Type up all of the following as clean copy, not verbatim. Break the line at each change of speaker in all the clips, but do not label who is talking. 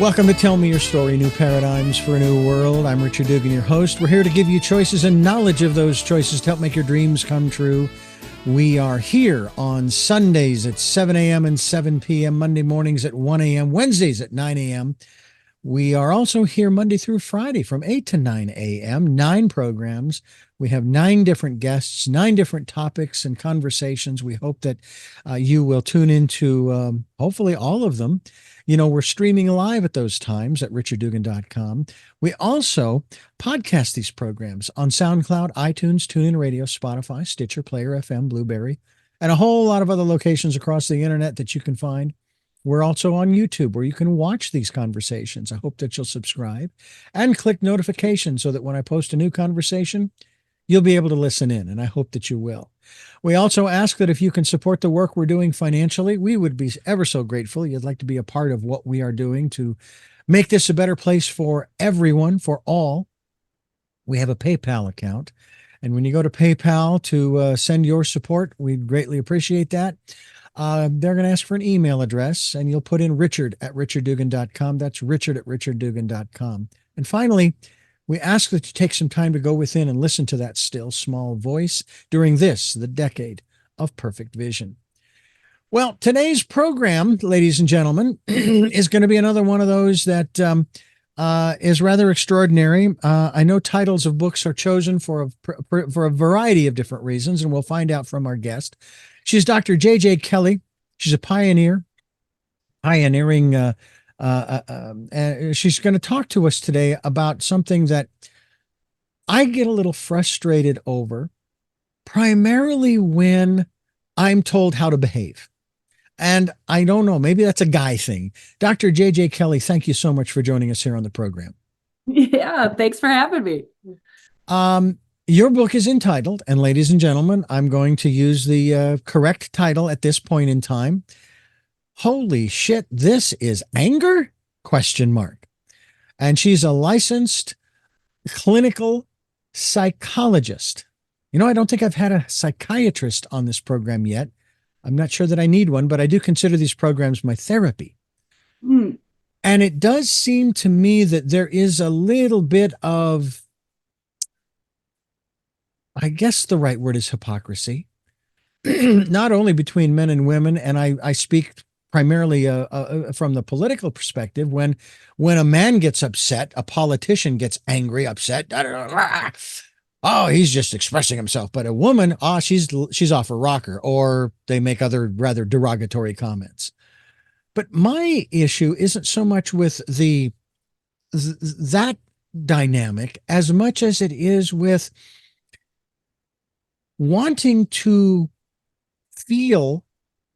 Welcome to Tell Me Your Story, New Paradigms for a New World. I'm Richard Dugan, your host. We're here to give you choices and knowledge of those choices to help make your dreams come true. We are here on Sundays at 7 a.m. and 7 p.m., Monday mornings at 1 a.m., Wednesdays at 9 a.m. We are also here Monday through Friday from 8 to 9 a.m., 9 programs. We have 9 different guests, 9 different topics and conversations. We hope that you will tune into hopefully all of them. You know, we're streaming live at those times at richarddugan.com. We also podcast these programs on SoundCloud, iTunes, TuneIn Radio, Spotify, Stitcher, Player FM, Blueberry, and a whole lot of other locations across the internet that you can find. We're also on YouTube where you can watch these conversations. I hope that you'll subscribe and click notifications so that when I post a new conversation, you'll be able to listen in, and I hope that you will. We also ask that if you can support the work we're doing financially, we would be ever so grateful. You'd like to be a part of what we are doing to make this a better place for everyone, for all. We have a PayPal account, and when you go to PayPal to send your support, we'd greatly appreciate that. They're going to ask for an email address, and you'll put in richard@richarddugan.com. That's richard@richarddugan.com. And finally, we ask that you take some time to go within and listen to that still small voice during this, the decade of perfect vision. Well, today's program, ladies and gentlemen, is going to be another one of those that is rather extraordinary. I know titles of books are chosen for a variety of different reasons, and we'll find out from our guest. She's Dr. J.J. Kelly. She's a pioneering she's going to talk to us today about something that I get a little frustrated over, primarily when I'm told how to behave. And I don't know, maybe that's a guy thing. Dr. J.J. Kelly, thank you so much for joining us here on the program.
Yeah, thanks for having me.
Your book is entitled, and ladies and gentlemen, I'm going to use the correct title at this point in time. Holy shit, this is anger? ? And she's a licensed clinical psychologist. You know, I don't think I've had a psychiatrist on this program yet. I'm not sure that I need one, but I do consider these programs my therapy. And it does seem to me that there is a little bit of, I guess the right word is hypocrisy, not only between men and women, and I speak primarily from the political perspective. When a man gets upset, a politician gets angry, upset, oh, he's just expressing himself. But a woman, she's off her rocker, or they make other rather derogatory comments. But my issue isn't so much with that dynamic as much as it is with wanting to feel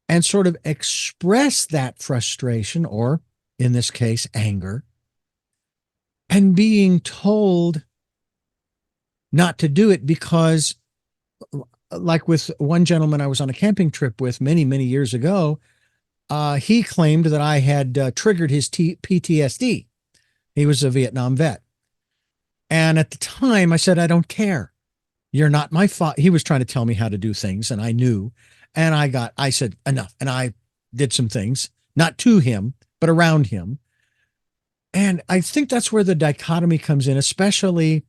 and sort of express that frustration, or in this case, anger, and being told not to do it because, like with one gentleman I was on a camping trip with many, many years ago, he claimed that I had triggered his PTSD. He was a Vietnam vet. And at the time, I said, I don't care. You're not my father. He was trying to tell me how to do things, and I knew. And I said, enough. And I did some things, not to him, but around him. And I think that's where the dichotomy comes in, especially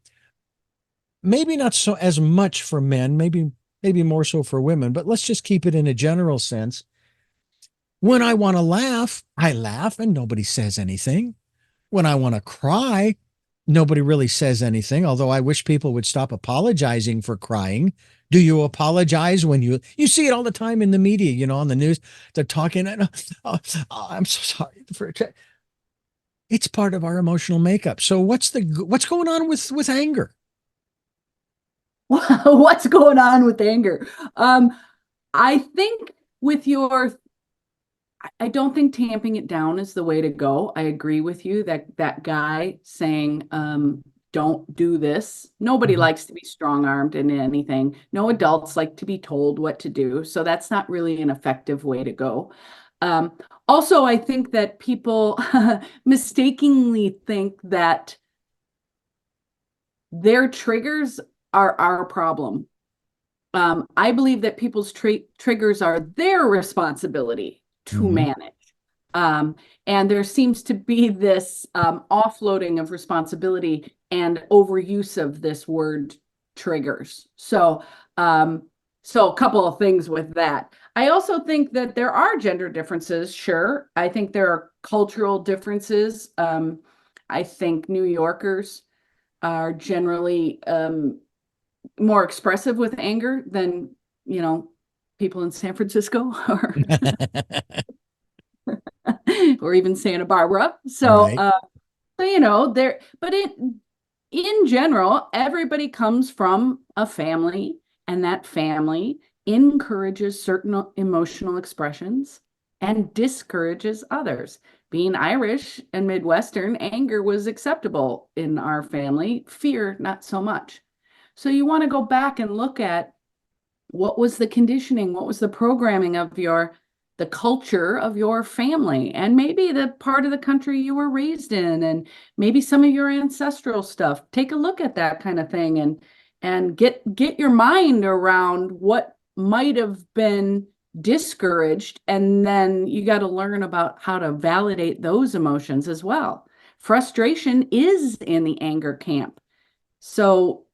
maybe not so as much for men, maybe more so for women, but let's just keep it in a general sense. When I want to laugh, I laugh and nobody says anything. When I want to cry, nobody really says anything, although I wish people would stop apologizing for crying. Do you apologize when you see it all the time in the media, you know, on the news? They're talking, I'm so sorry for it. It's part of our emotional makeup. So what's going on with anger?
What's going on with anger? I think I don't think tamping it down is the way to go. I agree with you that guy saying, don't do this. Nobody likes to be strong-armed in anything. No adults like to be told what to do. So that's not really an effective way to go. Also, I think that people mistakenly think that their triggers are our problem. I believe that people's triggers are their responsibility to manage. And there seems to be this offloading of responsibility and overuse of this word triggers. So a couple of things with that. I also think that there are gender differences. Sure, I think there are cultural differences. I think New Yorkers are generally more expressive with anger than, people in San Francisco or even Santa Barbara.
Right.
There, but in general, everybody comes from a family, and that family encourages certain emotional expressions and discourages others. Being Irish and Midwestern, anger was acceptable in our family, fear, not so much. So you want to go back and look at what was the conditioning, what was the programming of the culture of your family, and maybe the part of the country you were raised in, and maybe some of your ancestral stuff. Take a look at that kind of thing, and get your mind around what might have been discouraged, and then you got to learn about how to validate those emotions as well. Frustration is in the anger camp. So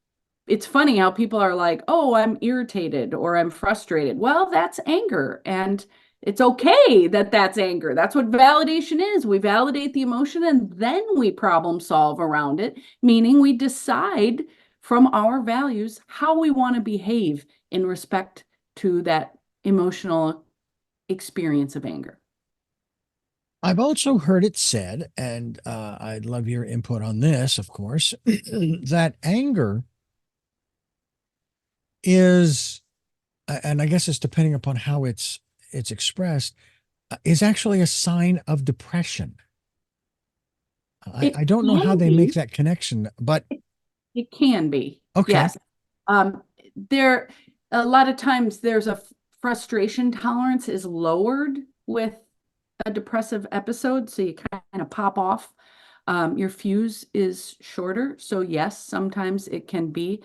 it's funny how people are like, oh, I'm irritated or I'm frustrated. Well, that's anger. And it's okay that that's anger. That's what validation is. We validate the emotion and then we problem solve around it, meaning we decide from our values how we want to behave in respect to that emotional experience of anger.
I've also heard it said, and I'd love your input on this, of course, that anger is, and I guess it's depending upon how it's expressed, is actually a sign of depression.
It
I don't know how
can
they make
be.
that connection, but
It can be.
okay.
Yes. There a lot of times there's a frustration tolerance is lowered with a depressive episode, so you kind of pop off. Your fuse is shorter, so yes, sometimes it can be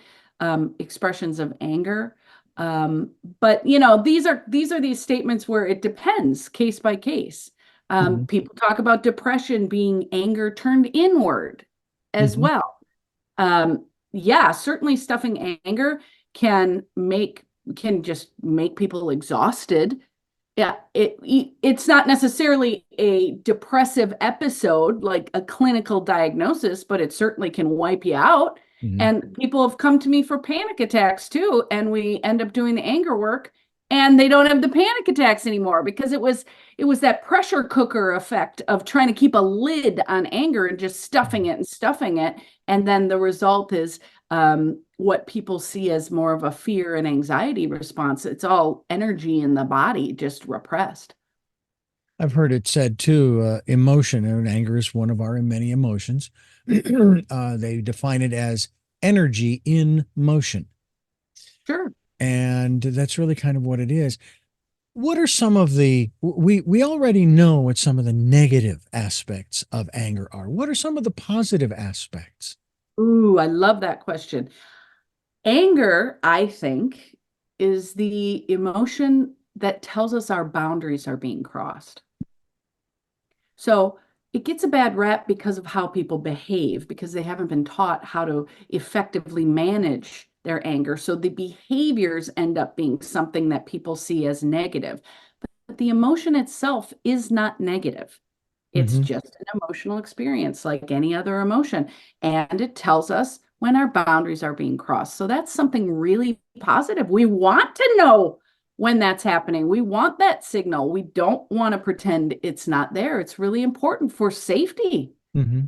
expressions of anger. But these statements where it depends case by case.
Mhm.
People talk about depression being anger turned inward as
Mhm.
well. Yeah, certainly stuffing anger can make can just make people exhausted. Yeah, it's not necessarily a depressive episode like a clinical diagnosis, but it certainly can wipe you out.
Mhm.
And people have come to me for panic attacks too, and we end up doing the anger work and they don't have the panic attacks anymore because it was that pressure cooker effect of trying to keep a lid on anger and just stuffing it and stuffing it. And then the result is what people see as more of a fear and anxiety response. It's all energy in the body, just repressed.
I've heard it said too, emotion and anger is one of our many emotions. They define it as energy in motion.
Sure.
And that's really kind of what it is. What are some of we already know what some of the negative aspects of anger are. What are some of the positive aspects?
Ooh, I love that question. Anger, I think, is the emotion that tells us our boundaries are being crossed. So it gets a bad rap because of how people behave, because they haven't been taught how to effectively manage their anger. So the behaviors end up being something that people see as negative. But the emotion itself is not negative. It's
Hmm.
just an emotional experience like any other emotion. And it tells us when our boundaries are being crossed. So that's something really positive. We want to know when that's happening. We want that signal. We don't want to pretend it's not there. It's really important for safety.
Hmm.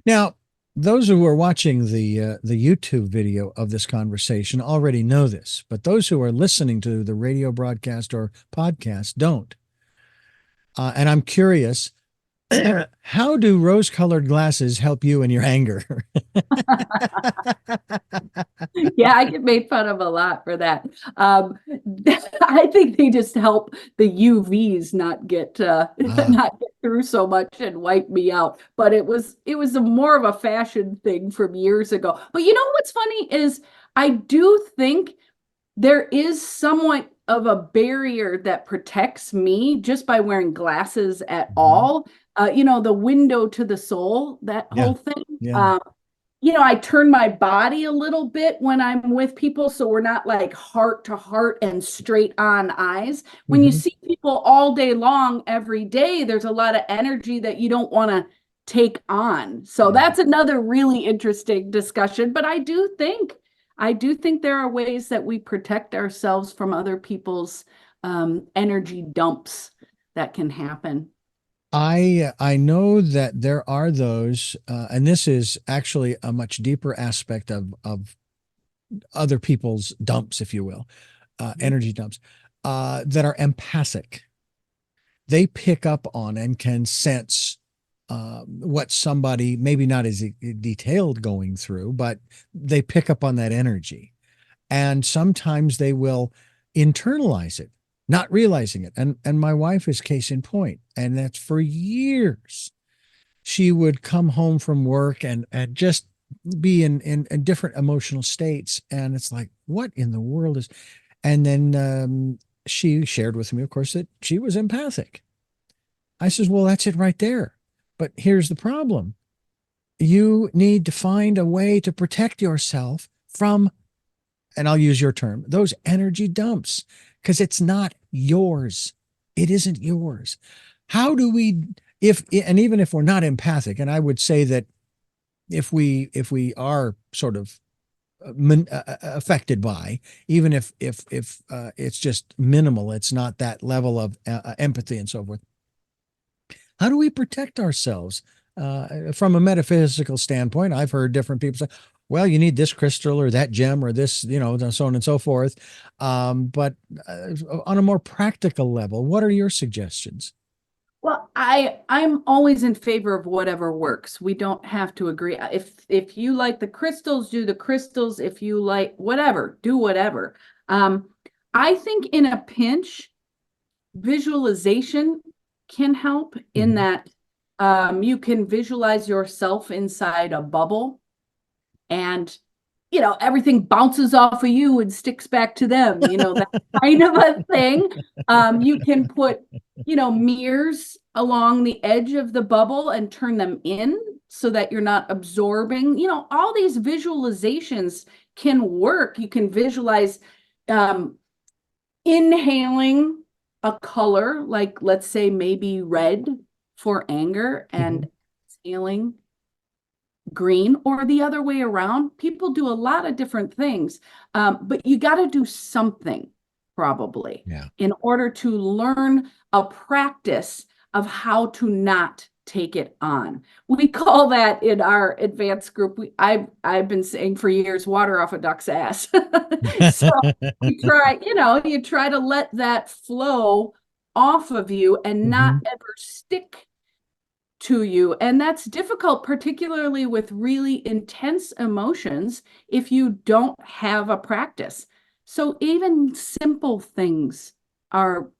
Now, those who are watching the YouTube video of this conversation already know this, but those who are listening to the radio broadcast or podcast don't. And I'm curious, how do rose-colored glasses help you in your anger?
Yeah, I get made fun of a lot for that. Um, I think they just help the UVs not get
Ah,
not get through so much and wipe me out. But it was a more of a fashion thing from years ago. But you know what's funny is I do think there is somewhat of a barrier that protects me just by wearing glasses at
Mhm.
all. The window to the soul, that
Yeah.
whole thing.
Yeah.
I turn my body a little bit when I'm with people, so we're not like heart to heart and straight on eyes. When you
Hmm.
see people all day long, every day, there's a lot of energy that you don't want to take on. So
Yeah.
that's another really interesting discussion. But I do think there are ways that we protect ourselves from other people's energy dumps that can happen.
I know that there are those, and this is actually a much deeper aspect of other people's dumps, if you will, energy dumps, that are empathic. They pick up on and can sense what somebody, maybe not as detailed going through, but they pick up on that energy. And sometimes they will internalize it, not realizing it. And my wife is case in point, and that's for years. She would come home from work and just be in different emotional states. And it's like, what in the world is, and then she shared with me, of course, that she was empathic. I says, well, that's it right there. But here's the problem. You need to find a way to protect yourself from, and I'll use your term, those energy dumps, because it's not yours. It isn't yours. How do we, if, and even if we're not empathic, and I would say that if we are sort of affected by, even if it's just minimal, it's not that level of empathy and so forth. How do we protect ourselves from a metaphysical standpoint? I've heard different people say, well, you need this crystal or that gem or this, so on and so forth. But on a more practical level, what are your suggestions?
Well, I'm always in favor of whatever works. We don't have to agree. If you like the crystals, do the crystals. If you like whatever, do whatever. Um, I think in a pinch, visualization can help in
Mhm.
that you can visualize yourself inside a bubble and everything bounces off of you and sticks back to them, that kind of a thing. You can put mirrors along the edge of the bubble and turn them in so that you're not absorbing, all these visualizations can work. You can visualize um, inhaling a color, like let's say maybe red for anger,
Mhm.
and exhaling green, or the other way around. People do a lot of different things, but you got to do something probably
Yeah.
in order to learn a practice of how to not take it on. We call that in our advanced group. I've been saying for years, water off a duck's ass. So you try to let that flow off of you and not
Mhm.
ever stick to you. And that's difficult, particularly with really intense emotions, if you don't have a practice. So even simple things are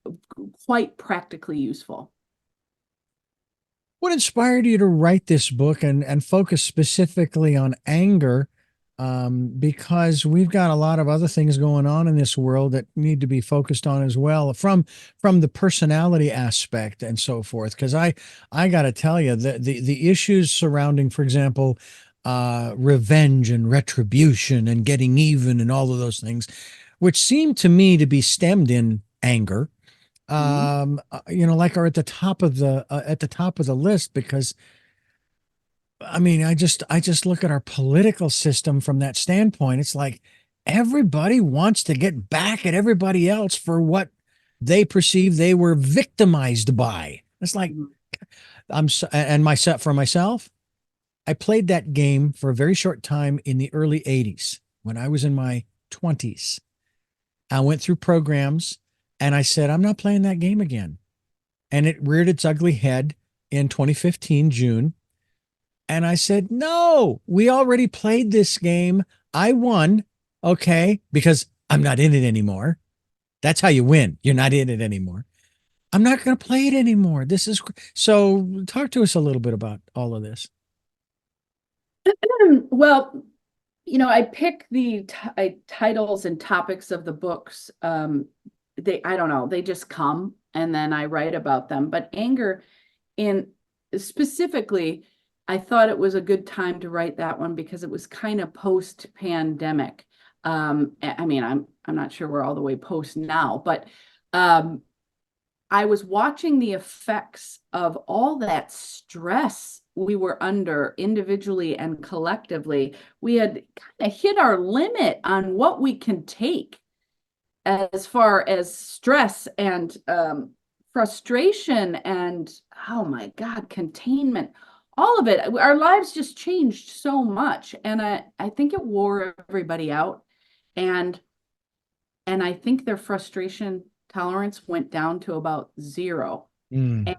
quite practically useful.
What inspired you to write this book and focus specifically on anger? Because we've got a lot of other things going on in this world that need to be focused on as well, from the personality aspect and so forth. Because I got to tell you, the issues surrounding, for example, revenge and retribution and getting even and all of those things, which seem to me to be stemmed in anger,
Mhm.
like are at the top of the list. Because I mean, I just look at our political system from that standpoint. It's like everybody wants to get back at everybody else for what they perceive they were victimized by. It's like
Mhm.
and myself, for myself, I played that game for a very short time in the early 80s when I was in my 20s. I went through programs and I said, I'm not playing that game again. And it reared its ugly head in 2015, June. And I said, no, we already played this game. I won. Okay. Because I'm not in it anymore. That's how you win. You're not in it anymore. I'm not going to play it anymore. This is so. Talk to us a little bit about all of this.
Well, I pick the titles and topics of the books I don't know, they just come and then I write about them. But anger in specifically, I thought it was a good time to write that one because it was kind of post-pandemic. I mean, I'm not sure we're all the way post now, but I was watching the effects of all that stress we were under individually and collectively. We had kind of hit our limit on what we can take as far as stress and frustration and, oh my God, containment, all of it. Our lives just changed so much. And I think it wore everybody out. And I think their frustration tolerance went down to about zero.
Mm.
And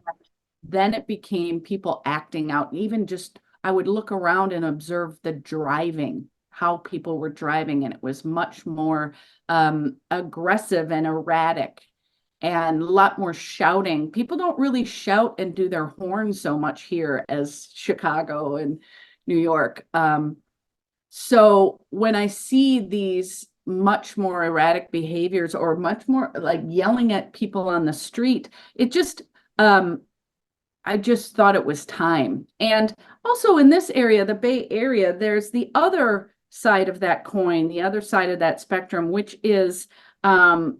then it became people acting out. Even just, I would look around and observe the driving, how people were driving, and it was much more aggressive and erratic and a lot more shouting. People don't really shout and do their horn so much here as Chicago and New York. So when I see these much more erratic behaviors or much more like yelling at people on the street, it just, I just thought it was time. And also in this area, the Bay Area, there's the other side of that coin, the other side of that spectrum, which is an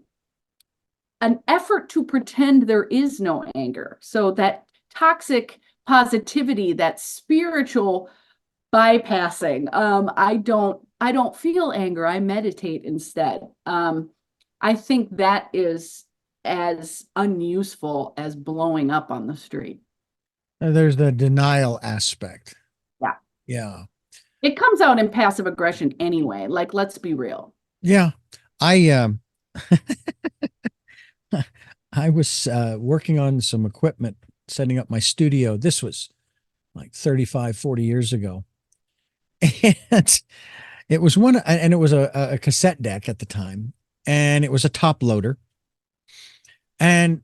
effort to pretend there is no anger. So that toxic positivity, that spiritual bypassing. I don't feel anger. I meditate instead. I think that is as unuseful as blowing up on the street.
There's the denial aspect.
Yeah.
Yeah.
It comes out in passive aggression anyway. Like, let's be real.
Yeah. I I was working on some equipment, setting up my studio. This was like 35, 40 years ago. And it was one, and it was a cassette deck at the time, and it was a top loader. And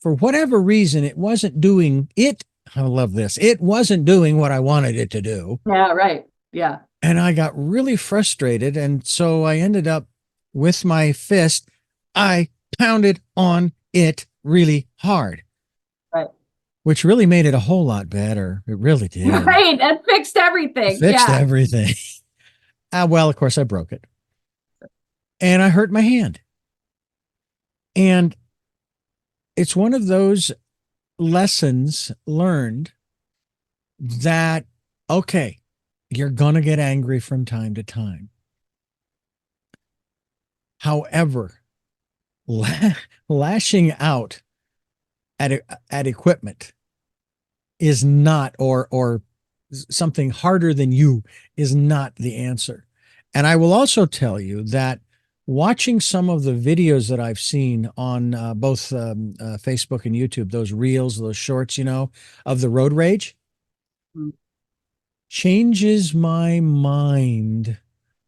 for whatever reason, it wasn't doing it. I love this. It wasn't doing what I wanted it to do.
Yeah, right. Yeah.
And I got really frustrated. And so I ended up with my fist, I pounded on it really hard,
Right.
which really made it a whole lot better. It really did.
Right. And fixed
It
everything.
fixed
Yeah.
everything. Well, of course, I broke it and I hurt my hand. And it's one of those lessons learned that, okay, you're going to get angry from time to time. However, lashing out at equipment is not, or something harder than you is not the answer. And I will also tell you that watching some of the videos that I've seen on both Facebook and YouTube, those reels, those shorts, of the road rage,
Mm.
changes my mind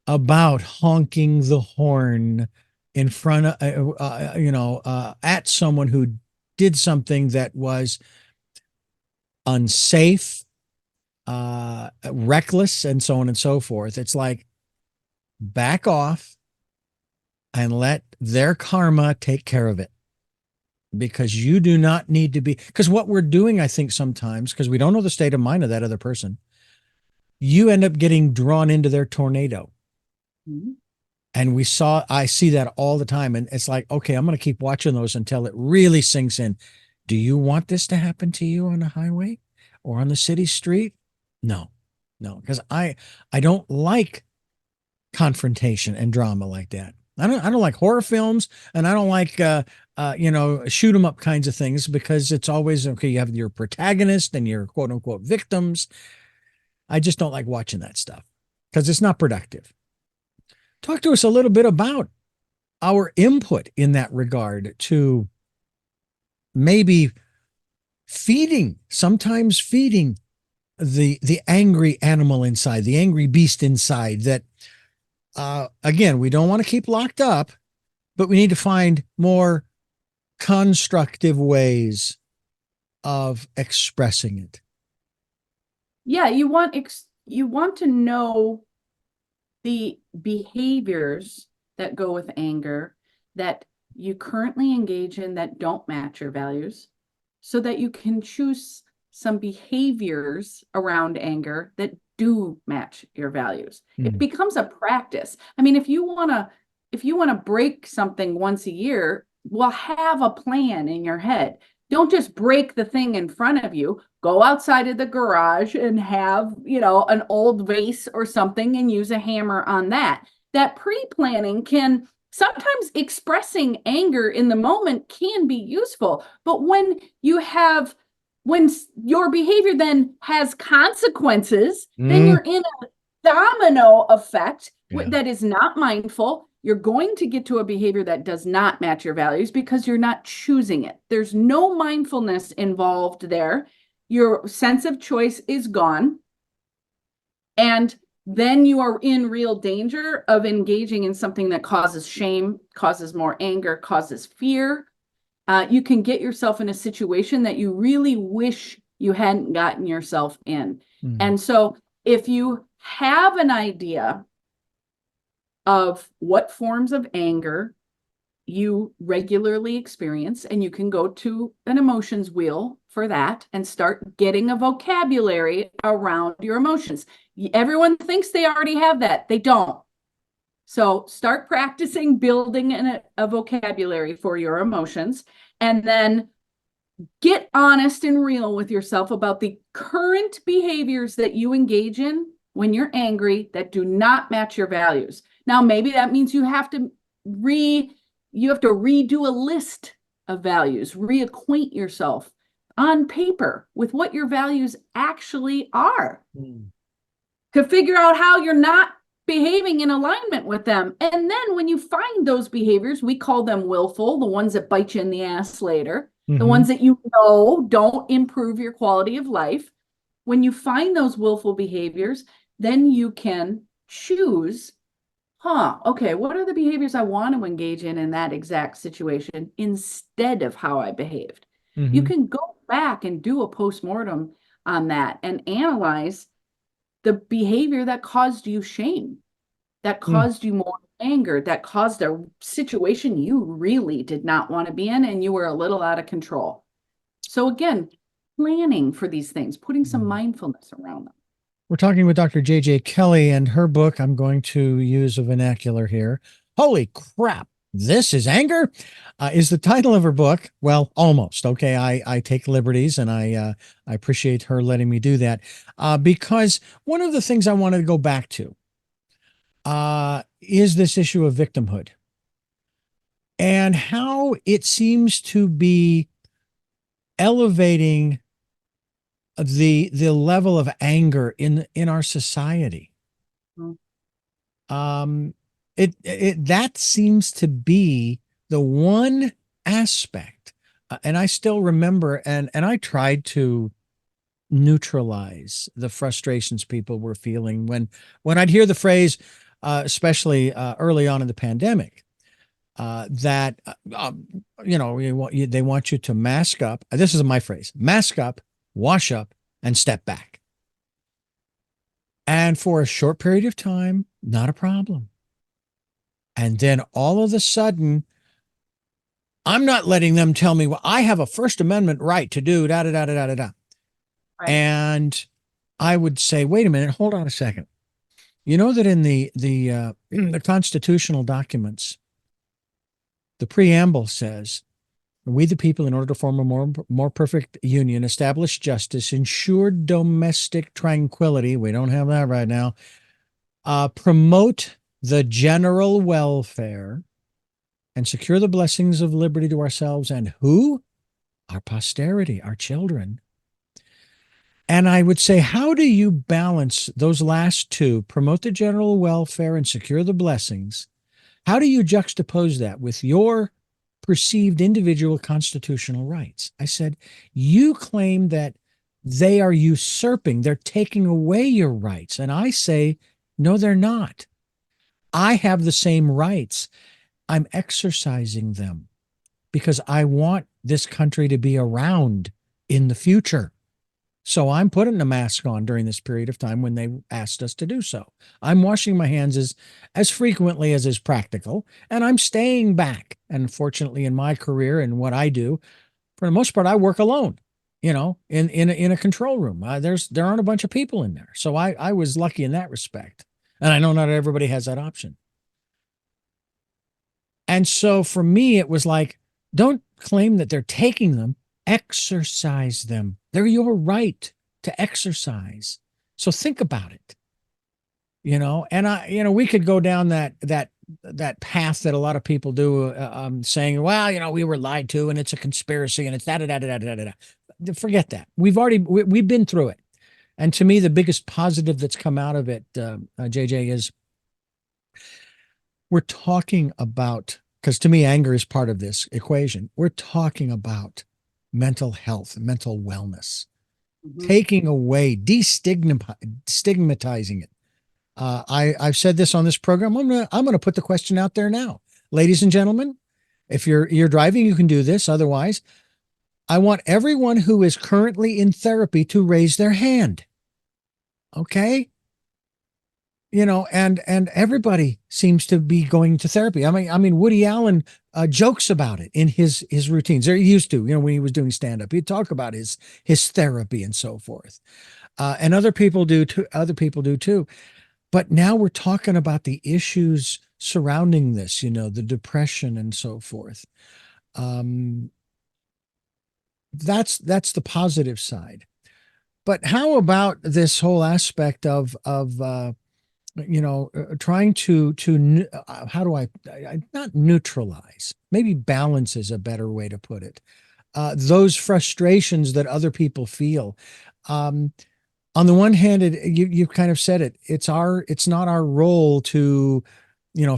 about honking the horn in front of, at someone who did something that was unsafe, reckless, and so on and so forth. It's like, back off and let their karma take care of it. Because you do not need to be, because what we're doing, I think sometimes, because we don't know the state of mind of that other person, you end up getting drawn into their tornado.
Mhm.
And I see that all the time. And it's like, okay, I'm going to keep watching those until it really sinks in. Do you want this to happen to you on the highway or on the city street? No, because I don't like confrontation and drama like that. I don't like horror films, and I don't like shoot 'em up kinds of things, because it's always, okay, you have your protagonist and your quote unquote victims. I just don't like watching that stuff because it's not productive. Talk to us a little bit about our input in that regard to maybe sometimes feeding the angry animal inside, the angry beast inside, that again, we don't want to keep locked up, but we need to find more constructive ways of expressing it.
Yeah, you want to know the behaviors that go with anger that you currently engage in that don't match your values so that you can choose some behaviors around anger that do match your values. It
Mm.
becomes a practice. I mean, if you want to break something once a year, well, have a plan in your head. Don't just break the thing in front of you. Go outside of the garage and have, an old vase or something and use a hammer on that. That pre-planning can sometimes expressing anger in the moment can be useful, but when your behavior then has consequences, then
Mm.
you're in a domino effect
Yeah.
that is not mindful. You're going to get to a behavior that does not match your values because you're not choosing it. There's no mindfulness involved there. Your sense of choice is gone. And then you are in real danger of engaging in something that causes shame, causes more anger, causes fear. You can get yourself in a situation that you really wish you hadn't gotten yourself in.
Mm.
And so, if you have an idea of what forms of anger you regularly experience, and you can go to an emotions wheel for that and start getting a vocabulary around your emotions. Everyone thinks they already have that, they don't. So start practicing building a vocabulary for your emotions, and then get honest and real with yourself about the current behaviors that you engage in when you're angry that do not match your values. Now, maybe that means you have to redo a list of values, reacquaint yourself on paper with what your values actually are
Mm.
to figure out how you're not behaving in alignment with them. And then when you find those behaviors, we call them willful, the ones that bite you in the ass later, the
Mm-hmm.
ones that don't improve your quality of life. When you find those willful behaviors, then you can choose, okay, what are the behaviors I want to engage in that exact situation instead of how I behaved? You
Mm-hmm.
can go back and do a postmortem on that and analyze the behavior that caused you shame, that
Mm.
caused you more anger, that caused a situation you really did not want to be in and you were a little out of control. So again, planning for these things, putting some
Mm.
mindfulness around them.
We're talking with Dr. J.J. Kelly and her book. I'm going to use a vernacular here. Holy crap. This is anger, is the title of her book. Well, almost. Okay. I take liberties and I appreciate her letting me do that. Because one of the things I wanted to go back to is this issue of victimhood and how it seems to be elevating the level of anger in our society.
Mm.
um it that seems to be the one aspect, and I still remember, and I tried to neutralize the frustrations people were feeling when I'd hear the phrase, especially early on in the pandemic, that they want you to mask up. This is my phrase: mask up, wash up, and step back. And for a short period of time, not a problem. And then all of a sudden, I'm not letting them tell me, well, I have a First Amendment right to do da da da da da da da.
Right.
And I would say, wait a minute, hold on a second. You know that in the the constitutional documents, the preamble says, "We the people, in order to form a more perfect union, establish justice, ensure domestic tranquility." We don't have that right now. Promote the general welfare and secure the blessings of liberty to ourselves and who? Our posterity, our children. And I would say, how do you balance those last two, promote the general welfare and secure the blessings? How do you juxtapose that with your perceived individual constitutional rights? I said, you claim that they are usurping, they're taking away your rights. And I say, no, they're not. I have the same rights. I'm exercising them because I want this country to be around in the future. So I'm putting a mask on during this period of time when they asked us to do so. I'm washing my hands as frequently as is practical, and I'm staying back. And fortunately, in my career and what I do, for the most part, I work alone. In a control room. There aren't a bunch of people in there, so I was lucky in that respect. And I know not everybody has that option. And so for me, it was like, don't claim that they're taking them, exercise them. They're your right to exercise. So think about it, we could go down that path that a lot of people do, saying, well, we were lied to and it's a conspiracy and it's da da da da da da da. Forget that. We've been through it. And to me, the biggest positive that's come out of it, JJ, is we're talking about, because to me, anger is part of this equation. We're talking about mental health, mental wellness, taking away, destigmatizing it. I've said this on this program. I'm gonna put the question out there now, ladies and gentlemen. If you're driving, you can do this. Otherwise, I want everyone who is currently in therapy to raise their hand. Okay. And everybody seems to be going to therapy. I mean, Woody Allen jokes about it in his routines. He used to, when he was doing stand up, he'd talk about his therapy and so forth. And other people do too. Other people do too. But now we're talking about the issues surrounding this, the depression and so forth. That's the positive side. But how about this whole aspect of trying to how do I not neutralize, maybe balance is a better way to put it, those frustrations that other people feel. On the one hand, you kind of said it, it's not our role to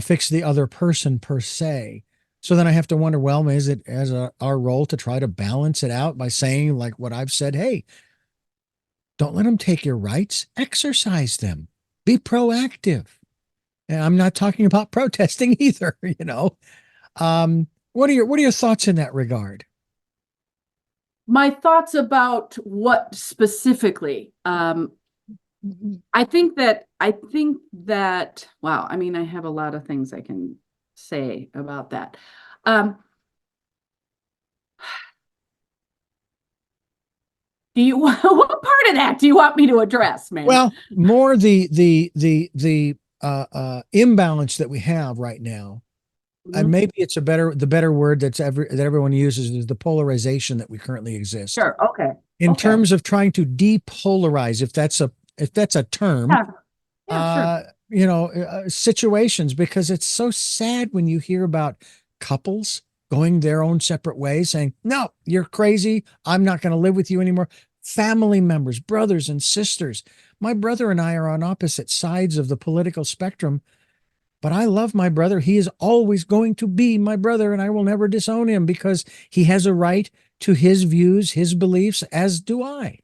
fix the other person per se. So then I have to wonder, well, is it our role to try to balance it out by saying, like what I've said, hey, don't let them take your rights, exercise them. Be proactive. And I'm not talking about protesting either, What are your thoughts in that regard?
My thoughts about what specifically? I think that wow, I mean, I have a lot of things I can say about that. Do you what part of that do you want me to address, man?
Well, more the imbalance that we have right now, and maybe it's the better word that everyone uses is the polarization that we currently exist.
Sure. Okay.
In
Okay.
terms of trying to depolarize, if that's a term,
Yeah. Sure.
situations, because it's so sad when you hear about couples going their own separate ways, saying, no, you're crazy. I'm not going to live with you anymore. Family members, brothers and sisters. My brother and I are on opposite sides of the political spectrum, but I love my brother. He is always going to be my brother, and I will never disown him because he has a right to his views, his beliefs, as do I.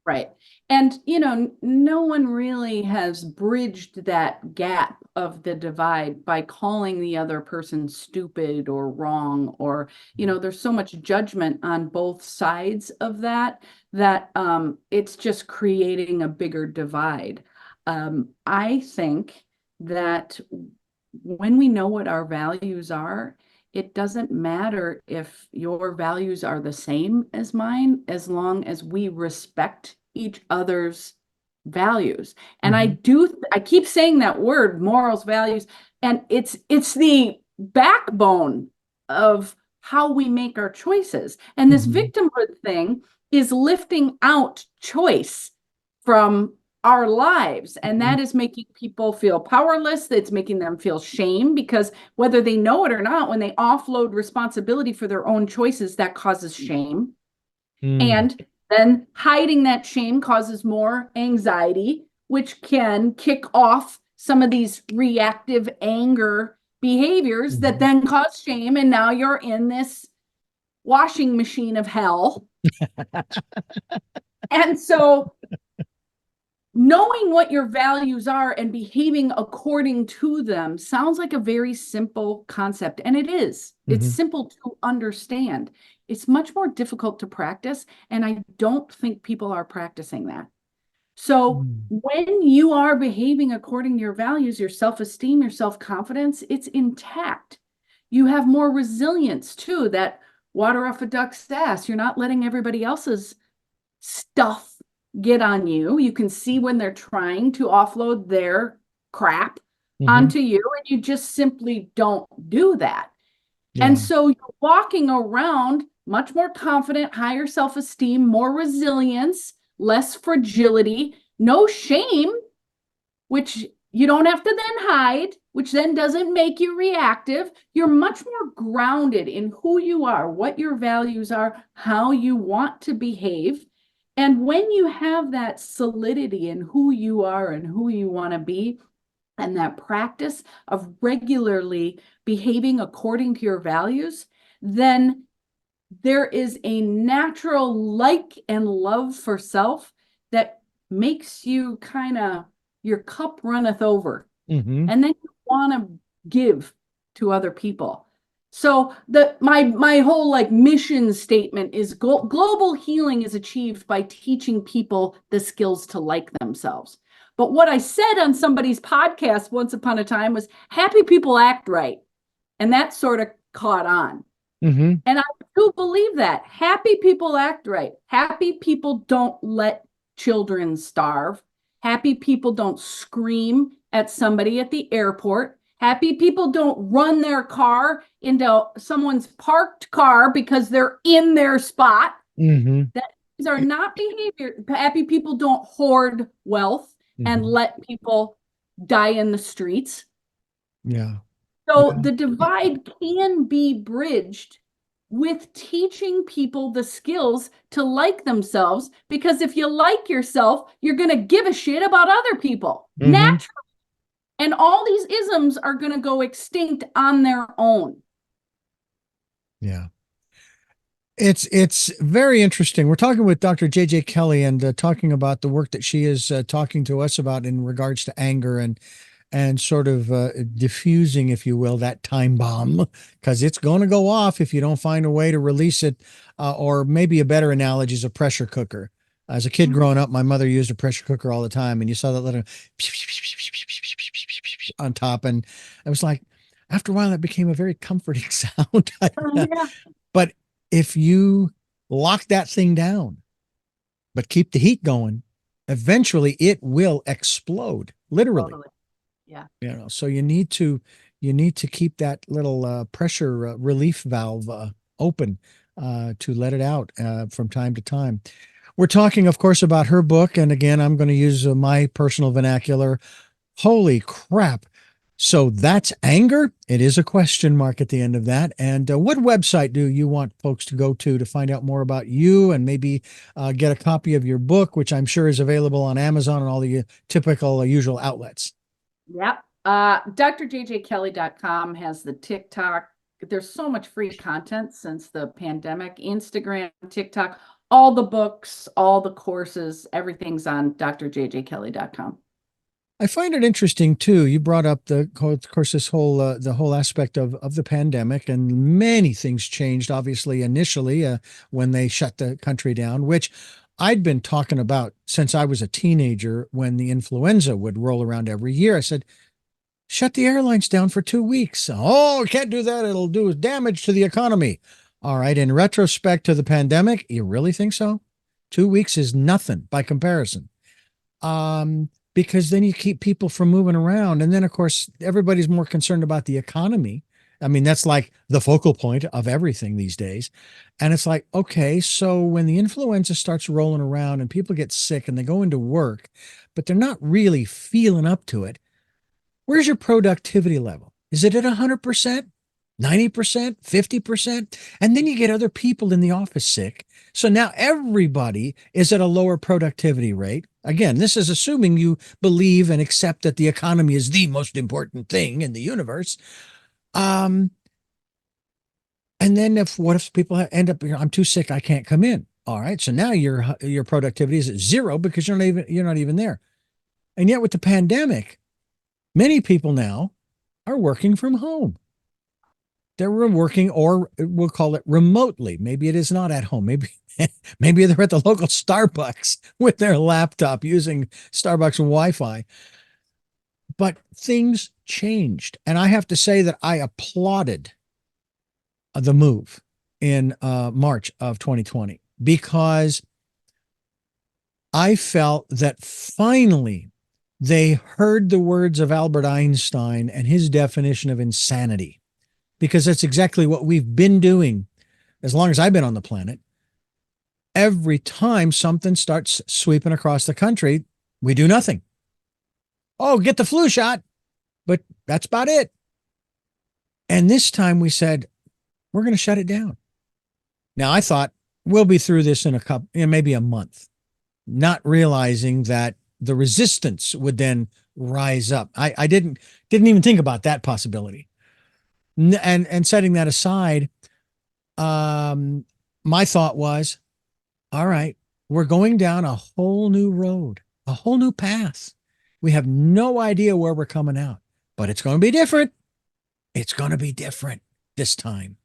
Right. And, no one really has bridged that gap of the divide by calling the other person stupid or wrong, or, there's so much judgment on both sides of that it's just creating a bigger divide. I think that when we know what our values are, it doesn't matter if your values are the same as mine, as long as we respect each other's values. And I keep saying that word, morals, values, and it's the backbone of how we make our choices. And this victimhood thing is lifting out choice from our lives, and that is making people feel powerless. It's making them feel shame, because whether they know it or not, when they offload responsibility for their own choices, that causes shame. And then hiding that shame causes more anxiety, which can kick off some of these reactive anger behaviors that then cause shame, and now you're in this washing machine of hell. And so knowing what your values are and behaving according to them sounds like a very simple concept, and it is. It's simple to understand. it's much more difficult to practice. And I don't think people are practicing that. So
Mm.
when you are behaving according to your values, your self-esteem, your self-confidence, it's intact. You have more resilience too, that water off a duck's ass. You're not letting everybody else's stuff get on you. You can see when they're trying to offload their crap
Mm-hmm.
onto you, and you just simply don't do that.
Yeah.
And so you're walking around much more confident, higher self-esteem, more resilience, less fragility, no shame, which you don't have to then hide, which then doesn't make you reactive. You're much more grounded in who you are, what your values are, how you want to behave. And when you have that solidity in who you are and who you want to be, and that practice of regularly behaving according to your values, then there is a natural like and love for self that makes you kind of, your cup runneth over.
Mm-hmm.
And then you want to give to other people. So my whole like mission statement is global healing is achieved by teaching people the skills to like themselves. But what I said on somebody's podcast once upon a time was happy people act right. And that sort of caught on.
Mm-hmm.
And I do believe that. Happy people act right. Happy people don't let children starve. Happy people don't scream at somebody at the airport. Happy people don't run their car into someone's parked car because they're in their spot.
Mm-hmm.
These are not behavior. Happy people don't hoard wealth and
Mm-hmm.
let people die in the streets.
Yeah.
So
Yeah.
the divide can be bridged with teaching people the skills to like themselves, because if you like yourself, you're going to give a shit about other people
Mm-hmm.
naturally. And all these isms are going to go extinct on their own.
Yeah. It's very interesting. We're talking with Dr. J.J. Kelly and talking about the work that she is talking to us about in regards to anger and sort of diffusing, if you will, that time bomb, because it's going to go off if you don't find a way to release it. Or maybe a better analogy is a pressure cooker. As a kid growing up, my mother used a pressure cooker all the time, and you saw that little on top, and I was like, after a while, that became a very comforting sound.
Yeah,
But if you lock that thing down, but keep the heat going, eventually it will explode, literally.
totally. Yeah.
So you need to keep that little pressure relief valve open to let it out from time to time. We're talking, of course, about her book, and again, I'm going to use my personal vernacular. Holy crap! So that's anger? It is a question mark at the end of that. And what website do you want folks to go to find out more about you and maybe get a copy of your book, which I'm sure is available on Amazon and all the typical usual outlets?
Yep. drjjkelly.com has the TikTok. There's so much free content since the pandemic. Instagram, TikTok, all the books, all the courses, everything's on drjjkelly.com.
I find it interesting too. You brought up of course, this whole the whole aspect of the pandemic, and many things changed. Obviously, initially when they shut the country down, which I'd been talking about since I was a teenager, when the influenza would roll around every year. I said, shut the airlines down for 2 weeks. Oh, can't do that. It'll do damage to the economy. All right. In retrospect to the pandemic, you really think so? 2 weeks is nothing by comparison. Because then you keep people from moving around. And then, of course, everybody's more concerned about the economy. I mean, that's like the focal point of everything these days. And it's like, okay, so when the influenza starts rolling around and people get sick and they go into work, but they're not really feeling up to it, where's your productivity level? Is it at 100%, 90%, 50%? And then you get other people in the office sick. So now everybody is at a lower productivity rate. Again, this is assuming you believe and accept that the economy is the most important thing in the universe. Um, and then what if people end up, I'm too sick, I can't come in. All right. So now your productivity is at zero because you're not even there. And yet with the pandemic, many people now are working from home. They're working, or we'll call it remotely. Maybe it is not at home. Maybe they're at the local Starbucks with their laptop using Starbucks Wi-Fi. But things changed. And I have to say that I applauded the move in March of 2020 because I felt that finally they heard the words of Albert Einstein and his definition of insanity, because that's exactly what we've been doing as long as I've been on the planet. Every time something starts sweeping across the country, we do nothing. Oh, get the flu shot, but that's about it. And this time we said, we're going to shut it down. Now, I thought we'll be through this in maybe a month, not realizing that the resistance would then rise up. I didn't even think about that possibility. And setting that aside, my thought was, all right, we're going down a whole new road, a whole new path. We have no idea where we're coming out, but it's going to be different. It's going to be different this time.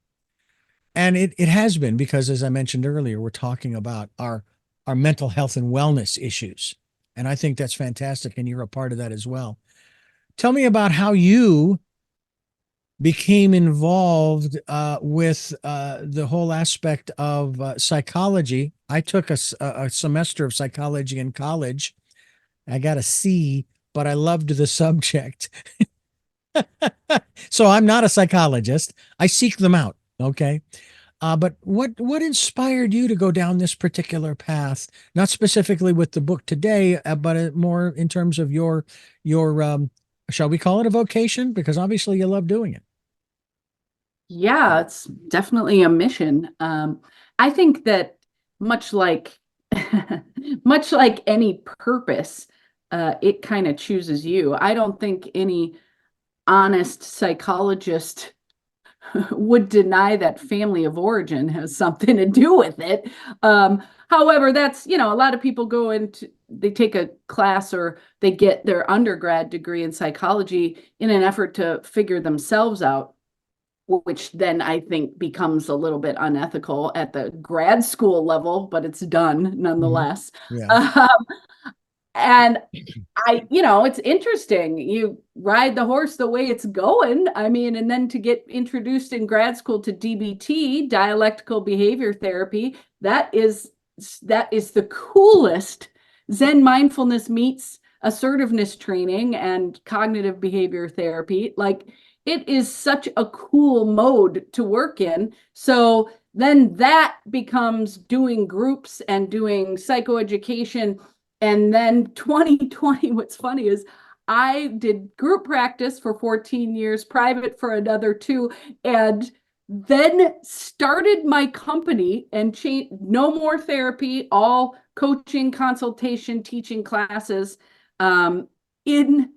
And it has been, because, as I mentioned earlier, we're talking about our mental health and wellness issues. And I think that's fantastic. And you're a part of that as well. Tell me about how you became involved with the whole aspect of psychology. I took a semester of psychology in college. I got a C, but I loved the subject. So I'm not a psychologist. I seek them out. Okay. But what inspired you to go down this particular path? Not specifically with the book today, but more in terms of your shall we call it a vocation? Because obviously you love doing it.
Yeah, it's definitely a mission. I think that much like much like any purpose, it kind of chooses you. I don't think any honest psychologist would deny that family of origin has something to do with it. However, that's, a lot of people they take a class or they get their undergrad degree in psychology in an effort to figure themselves out, which then I think becomes a little bit unethical at the grad school level, but it's done
Mhm.
nonetheless.
Yeah.
Um, and it's interesting. You ride the horse the way it's going. I mean, and then to get introduced in grad school to DBT, dialectical behavior therapy, that is the coolest. Zen mindfulness meets assertiveness training and cognitive behavior therapy. Like, it is such a cool mode to work in. So then that becomes doing groups and doing psychoeducation. And then 2020, what's funny is I did group practice for 14 years, private for another 2, and then started my company and changed. No more therapy, all coaching, consultation, teaching classes in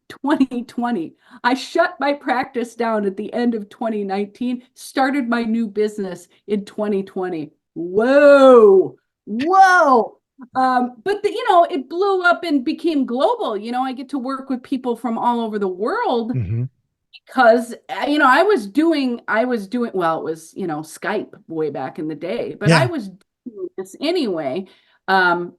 2020. I shut my practice down at the end of 2019, started my new business in 2020. Whoa, whoa. It blew up and became global. I get to work with people from all over the world
Hmm.
because, well, it was, Skype way back in the day, but I
Yeah.
was doing this anyway. Um,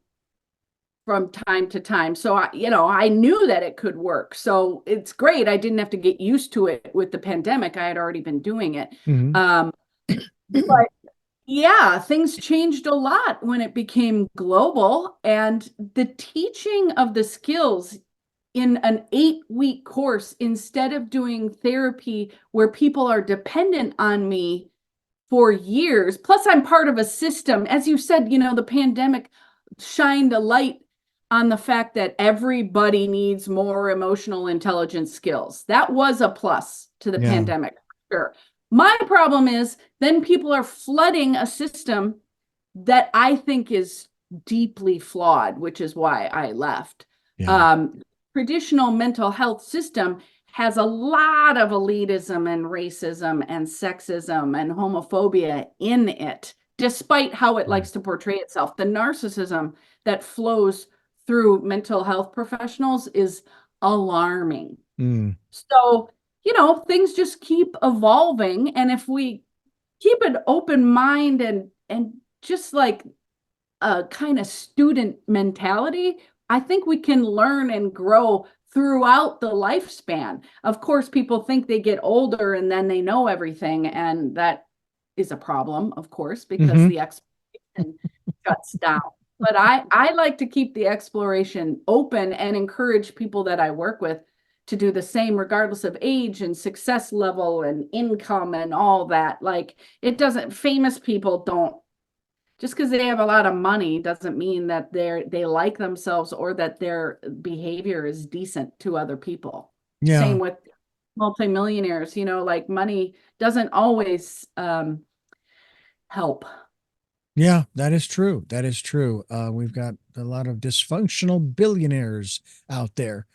from time to time. So I knew that it could work. So it's great. I didn't have to get used to it with the pandemic. I had already been doing it.
Hmm.
Um, but yeah, things changed a lot when it became global, and the teaching of the skills in an 8-week course instead of doing therapy where people are dependent on me for years. Plus, I'm part of a system. As you said, the pandemic shined a light on the fact that everybody needs more emotional intelligence skills. That was a plus to the
Yeah.
pandemic. Sure. My problem is then people are flooding a system that I think is deeply flawed, which is why I left.
Yeah.
Um, Traditional mental health system has a lot of elitism and racism and sexism and homophobia in it, despite how it likes to portray itself. The narcissism that flows through mental health professionals is alarming.
Mm.
So, things just keep evolving. And if we keep an open mind and just like a kind of student mentality, I think we can learn and grow throughout the lifespan. Of course, people think they get older and then they know everything, and that is a problem, of course, because
Hmm.
the exploration shuts down. But I like to keep the exploration open and encourage people that I work with to do the same, regardless of age and success level and income and all that. Like, it doesn't, famous people don't, just because they have a lot of money doesn't mean that they like themselves or that their behavior is decent to other people.
Yeah.
Same with multimillionaires, like money doesn't always help.
Yeah, that is true. That is true. We've got a lot of dysfunctional billionaires out there.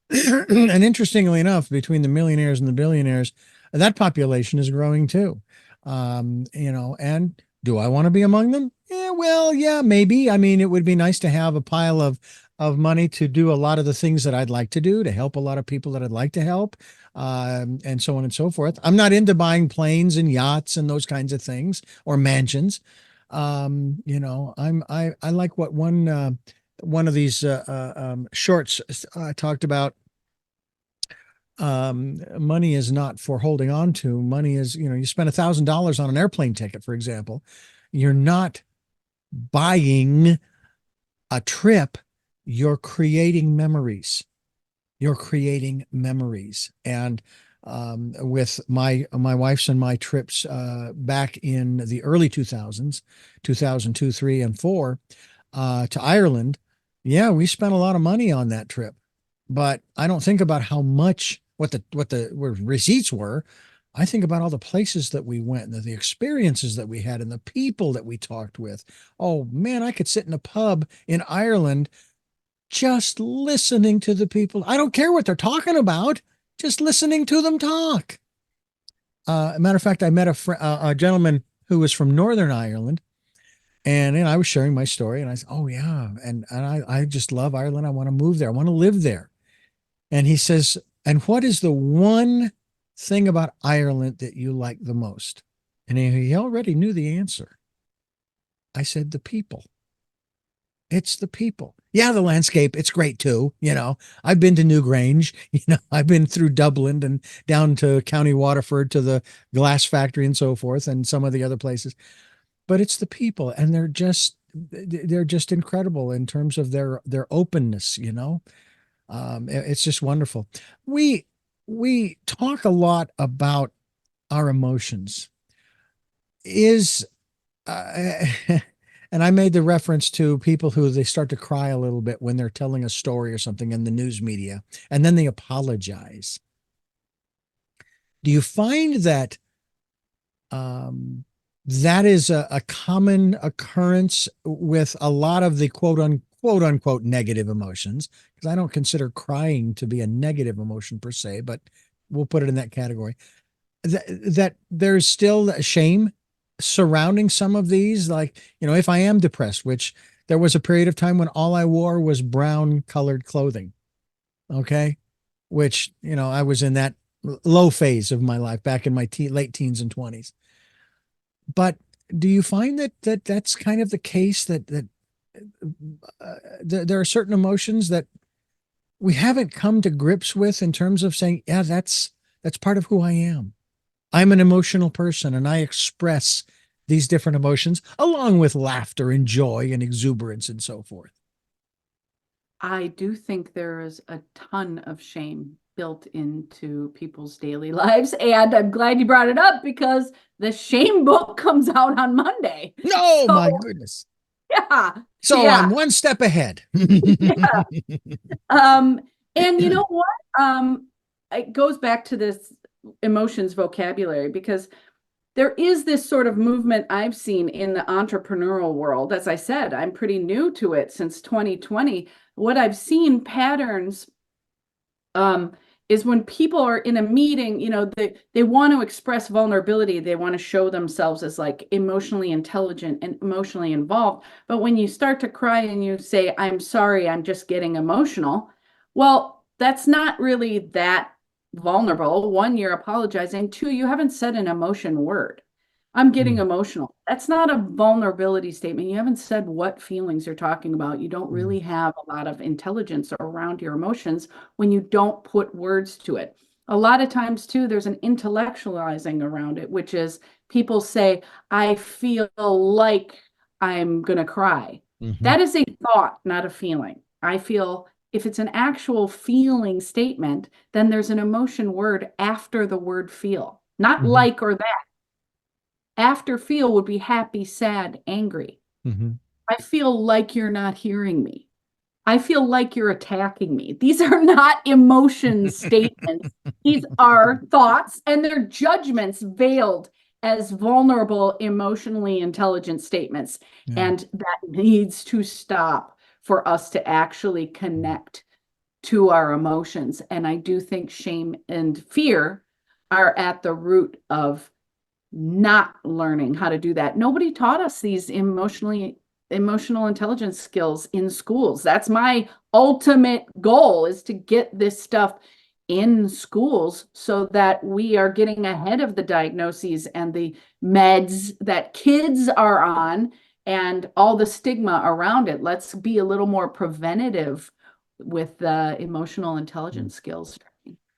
And interestingly enough, between the millionaires and the billionaires, that population is growing too. And do I want to be among them? Yeah, well, yeah, maybe. I mean, it would be nice to have a pile of money to do a lot of the things that I'd like to do, to help a lot of people that I'd like to help, and so on and so forth. I'm not into buying planes and yachts and those kinds of things or mansions. I like what one of these shorts talked about. Money is not for holding on to. Money is, you spend $1,000 on an airplane ticket, for example. You're not buying a trip. You're creating memories. You're creating memories. And with my wife's and my trips back in the early 2000s, 2002, 3, and 4, to Ireland, yeah, we spent a lot of money on that trip. But I don't think about how much what the receipts were. I think about all the places that we went and the experiences that we had and the people that we talked with. Oh man, I could sit in a pub in Ireland just listening to the people. I don't care what they're talking about, just listening to them talk. A matter of fact, I met a gentleman who was from Northern Ireland, and I was sharing my story, and I said, "Oh yeah, and I just love Ireland. I want to move there. I want to live there." And he says, "And what is the one thing about Ireland that you like the most?" And he already knew the answer. I said, "The people. It's the people. Yeah, the landscape, it's great too. I've been to Newgrange, I've been through Dublin and down to County Waterford to the glass factory and so forth and some of the other places. But it's the people, and they're just incredible in terms of their openness. It's just wonderful. We talk a lot about our emotions. Is and I made the reference to people who they start to cry a little bit when they're telling a story or something in the news media, and then they apologize. Do you find that um, that is a common occurrence with a lot of the quote unquote negative emotions? Because I don't consider crying to be a negative emotion per se, but we'll put it in that category. That there's still shame surrounding some of these. Like, if I am depressed, which there was a period of time when all I wore was brown colored clothing. Okay. Which, I was in that low phase of my life back in my late teens and 20s. But do you find that's kind of the case that there are certain emotions that we haven't come to grips with in terms of saying, yeah, that's part of who I am. I'm an emotional person and I express these different emotions along with laughter and joy and exuberance and so forth.
I do think there is a ton of shame built into people's daily lives. And I'm glad you brought it up because the shame book comes out on Monday.
No,
So,
my goodness.
yeah,
So I'm
yeah,
one step ahead.
yeah. Um, and you know what? It goes back to this emotions vocabulary because there is this sort of movement I've seen in the entrepreneurial world. As I said, I'm pretty new to it since 2020. What I've seen patterns um, is when people are in a meeting, they want to express vulnerability. They want to show themselves as like emotionally intelligent and emotionally involved. But when you start to cry and you say, I'm sorry, I'm just getting emotional, well, that's not really that vulnerable. One, you're apologizing. Two, you haven't said an emotion word. I'm getting
Mm,
emotional. That's not a vulnerability statement. You haven't said what feelings you're talking about. You don't
mm,
really have a lot of intelligence around your emotions when you don't put words to it. A lot of times, too, there's an intellectualizing around it, which is people say, I feel like I'm going to cry.
mhm,
That is a thought, not a feeling. I feel if it's an actual feeling statement, then there's an emotion word after the word feel, not
mhm,
like or that. After feel would be happy, sad, angry.
mhm.
I feel like you're not hearing me. I feel like you're attacking me. These are not emotion statements. These are thoughts and they're judgments veiled as vulnerable, emotionally intelligent statements.
Yeah.
And that needs to stop for us to actually connect to our emotions. And I do think shame and fear are at the root of not learning how to do that. Nobody taught us these emotional intelligence skills in schools. That's my ultimate goal is to get this stuff in schools so that we are getting ahead of the diagnoses and the meds that kids are on and all the stigma around it. Let's be a little more preventative with the emotional intelligence skills.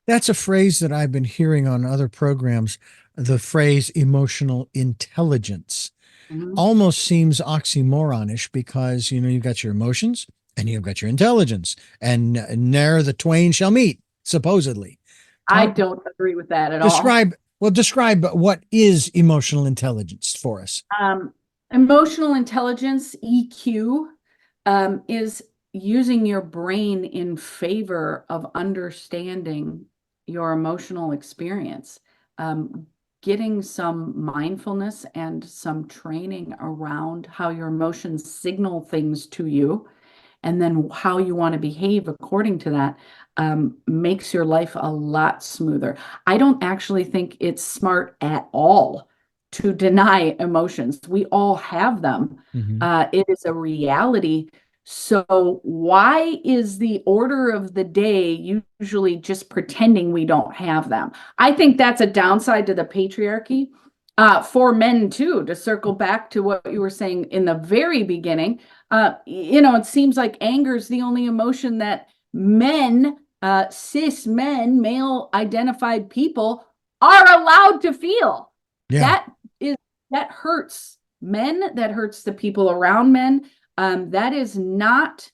That's a phrase that I've been hearing on other programs. The phrase emotional intelligence
Mhm.
almost seems oxymoronish because, you've got your emotions and you've got your intelligence, and ne'er the twain shall meet, supposedly.
I
Talk,
don't agree with that at all.
describe what is emotional intelligence for us.
Um, Emotional intelligence, EQ, is using your brain in favor of understanding your emotional experience, um, getting some mindfulness and some training around how your emotions signal things to you and then how you want to behave according to that makes your life a lot smoother. I don't actually think it's smart at all to deny emotions. We all have them.
Mhm.
It is a reality. So, why is the order of the day usually just pretending we don't have them? I think that's a downside to the patriarchy. For men, too, to circle back to what you were saying in the very beginning, it seems like anger is the only emotion that men, cis men, male identified people are allowed to feel.
Yeah.
That is that hurts men, that hurts the people around men. That is not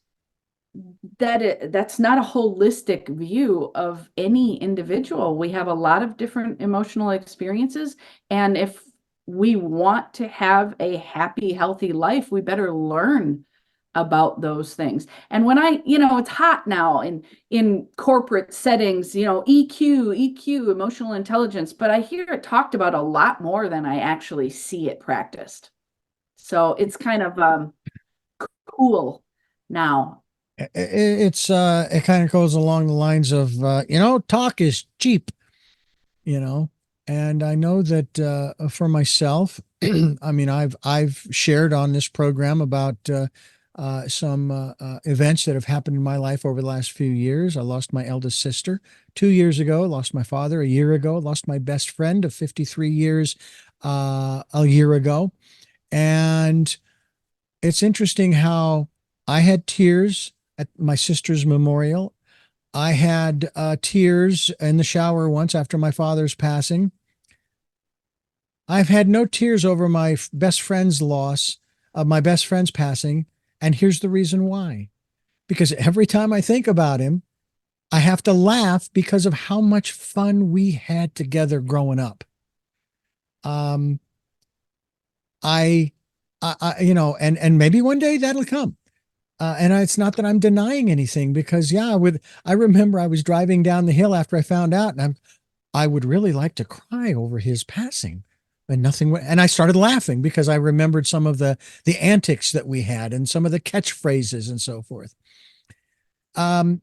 that's not a holistic view of any individual. We have a lot of different emotional experiences, and if we want to have a happy, healthy life, we better learn about those things. And when it's hot now in corporate settings, EQ, emotional intelligence, but I hear it talked about a lot more than I actually see it practiced. So it's kind of cool now.
It kind of goes along the lines of, talk is cheap, you know. And I know that for myself, I mean, I've shared on this program about some events that have happened in my life over the last few years. I lost my eldest sister 2 years ago, lost my father a year ago, lost my best friend of 53 years a year ago. And it's interesting how I had tears at my sister's memorial. I had tears in the shower once after my father's passing. I've had no tears over my best friend's loss, of my best friend's passing. And here's the reason why. Because every time I think about him, I have to laugh because of how much fun we had together growing up. Um, I, and maybe one day that'll come. And it's not that I'm denying anything because, yeah, I remember I was driving down the hill after I found out, and I would really like to cry over his passing, and and I started laughing because I remembered some of the antics that we had and some of the catchphrases and so forth. Um,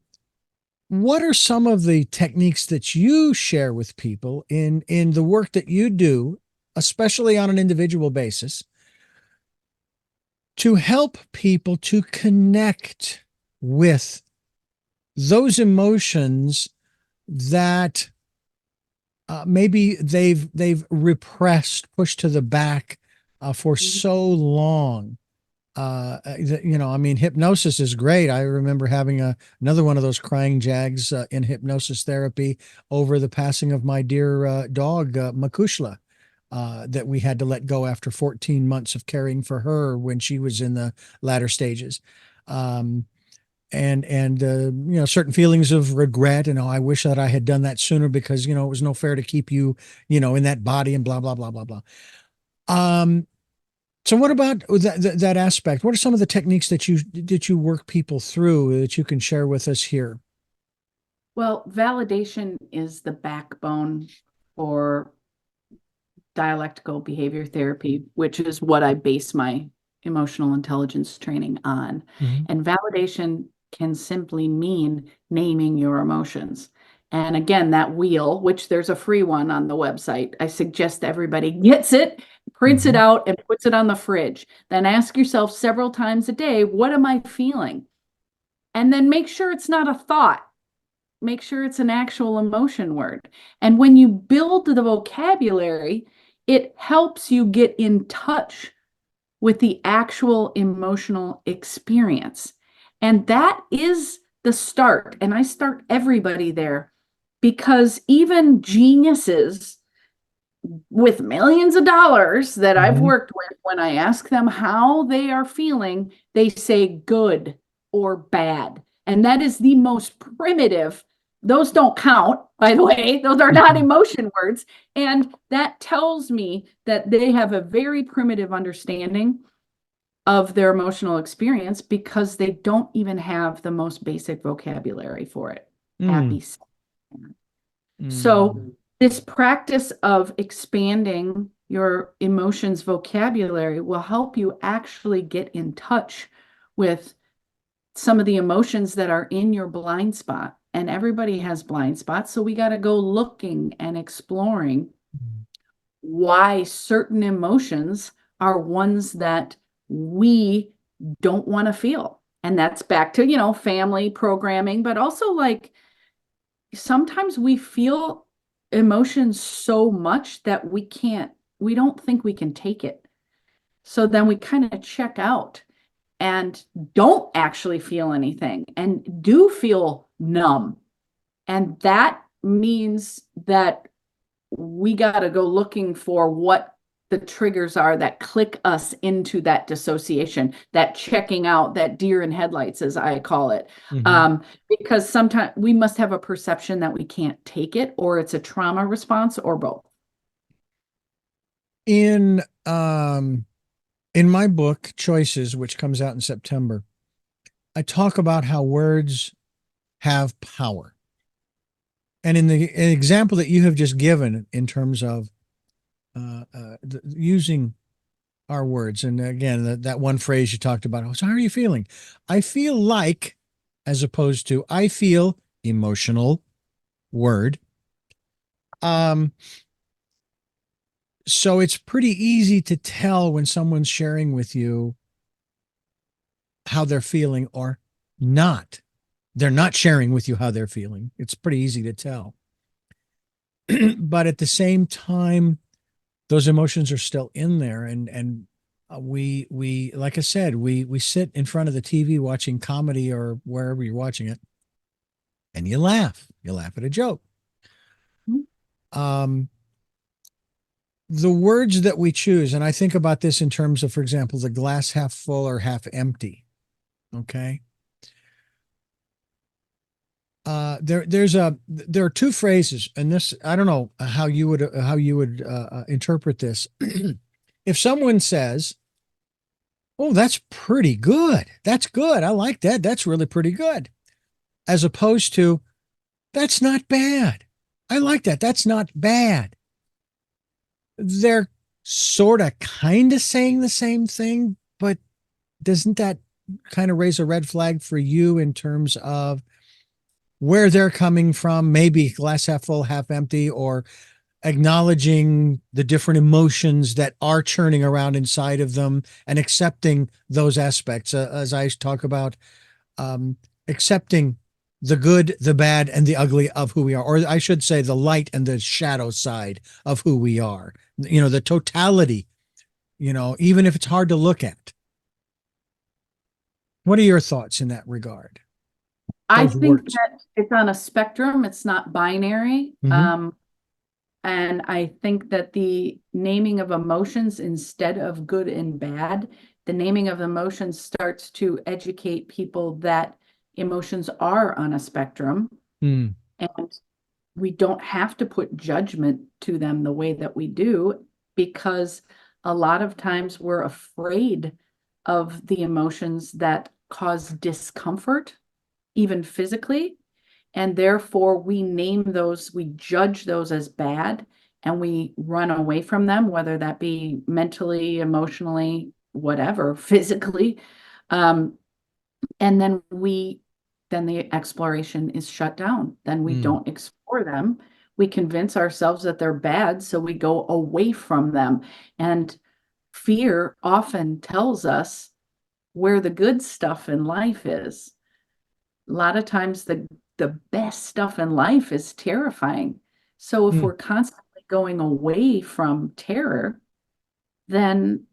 what are some of the techniques that you share with people in the work that you do, especially on an individual basis, to help people to connect with those emotions that maybe they've repressed, pushed to the back for
Mhm.
so long. I mean, hypnosis is great. I remember having another one of those crying jags in hypnosis therapy over the passing of my dear dog, Makushla, that we had to let go after 14 months of caring for her when she was in the latter stages. Um, and certain feelings of regret and, oh, I wish that I had done that sooner because, it was no fair to keep you, in that body and blah, blah, blah, blah, blah. Um, so what about that aspect? What are some of the techniques that you work people through that you can share with us here?
Well, validation is the backbone for dialectical behavior therapy, which is what I base my emotional intelligence training on.
Mhm.
And validation can simply mean naming your emotions. And again, that wheel, which there's a free one on the website, I suggest everybody gets it, prints it
Mhm.
out, and puts it on the fridge. Then ask yourself several times a day, what am I feeling? And then make sure it's not a thought. Make sure it's an actual emotion word. And when you build the vocabulary, it helps you get in touch with the actual emotional experience. And that is the start. And I start everybody there because even geniuses with millions of dollars that I've
Mhm.
worked with, when I ask them how they are feeling, they say good or bad. And that is the most primitive. Those don't count, by the way. Those are not
Mhm.
emotion words. And that tells me that they have a very primitive understanding of their emotional experience because they don't even have the most basic vocabulary for it.
Mm.
Happy, sad.
Mm.
So, this practice of expanding your emotions vocabulary will help you actually get in touch with some of the emotions that are in your blind spot. And everybody has blind spots. So, we got to go looking and exploring why certain emotions are ones that we don't want to feel. And that's back to, family programming, but also like sometimes we feel emotions so much that we don't think we can take it. So then we kind of check out and don't actually feel anything and do feel numb. And that means that we got to go looking for what the triggers are that click us into that dissociation, that checking out, that deer in headlights, as I call it.
Mhm.
Um, because sometimes we must have a perception that we can't take it, or it's a trauma response, or both.
In um in my book Choices, which comes out in September, I talk about how words have power. And in the example that you have just given in terms of using our words, and again, that one phrase you talked about, oh, so how are you feeling? I feel like, as opposed to I feel emotional word. Um, so it's pretty easy to tell when someone's sharing with you how they're feeling or not. They're not sharing with you how they're feeling. It's pretty easy to tell. But at the same time, those emotions are still in there, and we like I said, we sit in front of the TV watching comedy or wherever you're watching it, and you laugh at a joke. um the words that we choose, and I think about this in terms of, for example, the glass half full or half empty. Okay. There are two phrases, and this, I don't know how you would interpret this. If someone says, "Oh, that's pretty good. That's good. I like that. That's really pretty good," as opposed to, "That's not bad. I like that. That's not bad." They're sort of kind of saying the same thing, but doesn't that kind of raise a red flag for you in terms of where they're coming from? Maybe glass half full, half empty, or acknowledging the different emotions that are churning around inside of them and accepting those aspects, as I talk about, accepting the good, the bad, and the ugly of who we are, or I should say the light and the shadow side of who we are, the totality, even if it's hard to look at. What are your thoughts in that regard?
I
Those
think
words.
that it's on a spectrum, it's not binary.
Mm-hmm.
And I think that the naming of emotions instead of good and bad, the naming of emotions starts to educate people that emotions are on a spectrum
Mm.
and we don't have to put judgment to them the way that we do, because a lot of times we're afraid of the emotions that cause discomfort, even physically. And therefore, we name those, we judge those as bad, and we run away from them, whether that be mentally, emotionally, whatever, physically. Um, and then the exploration is shut down. Then we
Mm.
don't explore them. We convince ourselves that they're bad, so we go away from them. And fear often tells us where the good stuff in life is. A lot of times the best stuff in life is terrifying. So if
Mm.
we're constantly going away from terror, then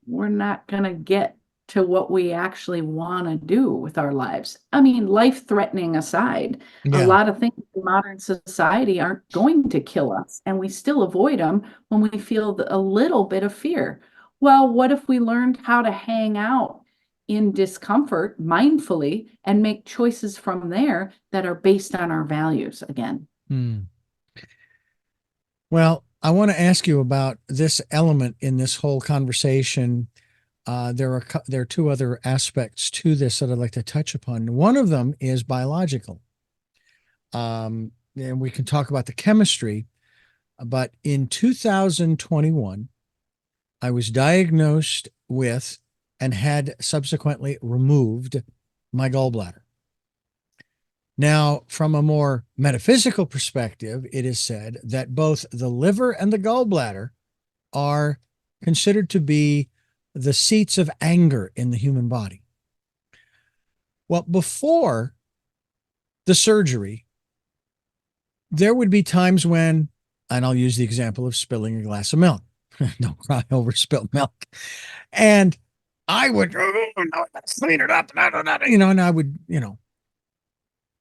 we're not going to get to what we actually want to do with our lives. I mean, life threatening aside, a
Yeah.
lot of things in modern society aren't going to kill us, and we still avoid them when we feel a little bit of fear. Well, what if we learned how to hang out in discomfort mindfully and make choices from there that are based on our values again?
Mm. Well, I want to ask you about this element in this whole conversation. There are two other aspects to this that I'd like to touch upon. One of them is biological, and we can talk about the chemistry. But in 2021, I was diagnosed with and had subsequently removed my gallbladder. Now, from a more metaphysical perspective, it is said that both the liver and the gallbladder are considered to be the seats of anger in the human body. Well, before the surgery, there would be times when, and I'll use the example of spilling a glass of milk. Don't cry over spilled milk. And I would, oh, no, let's clean it up. And I would,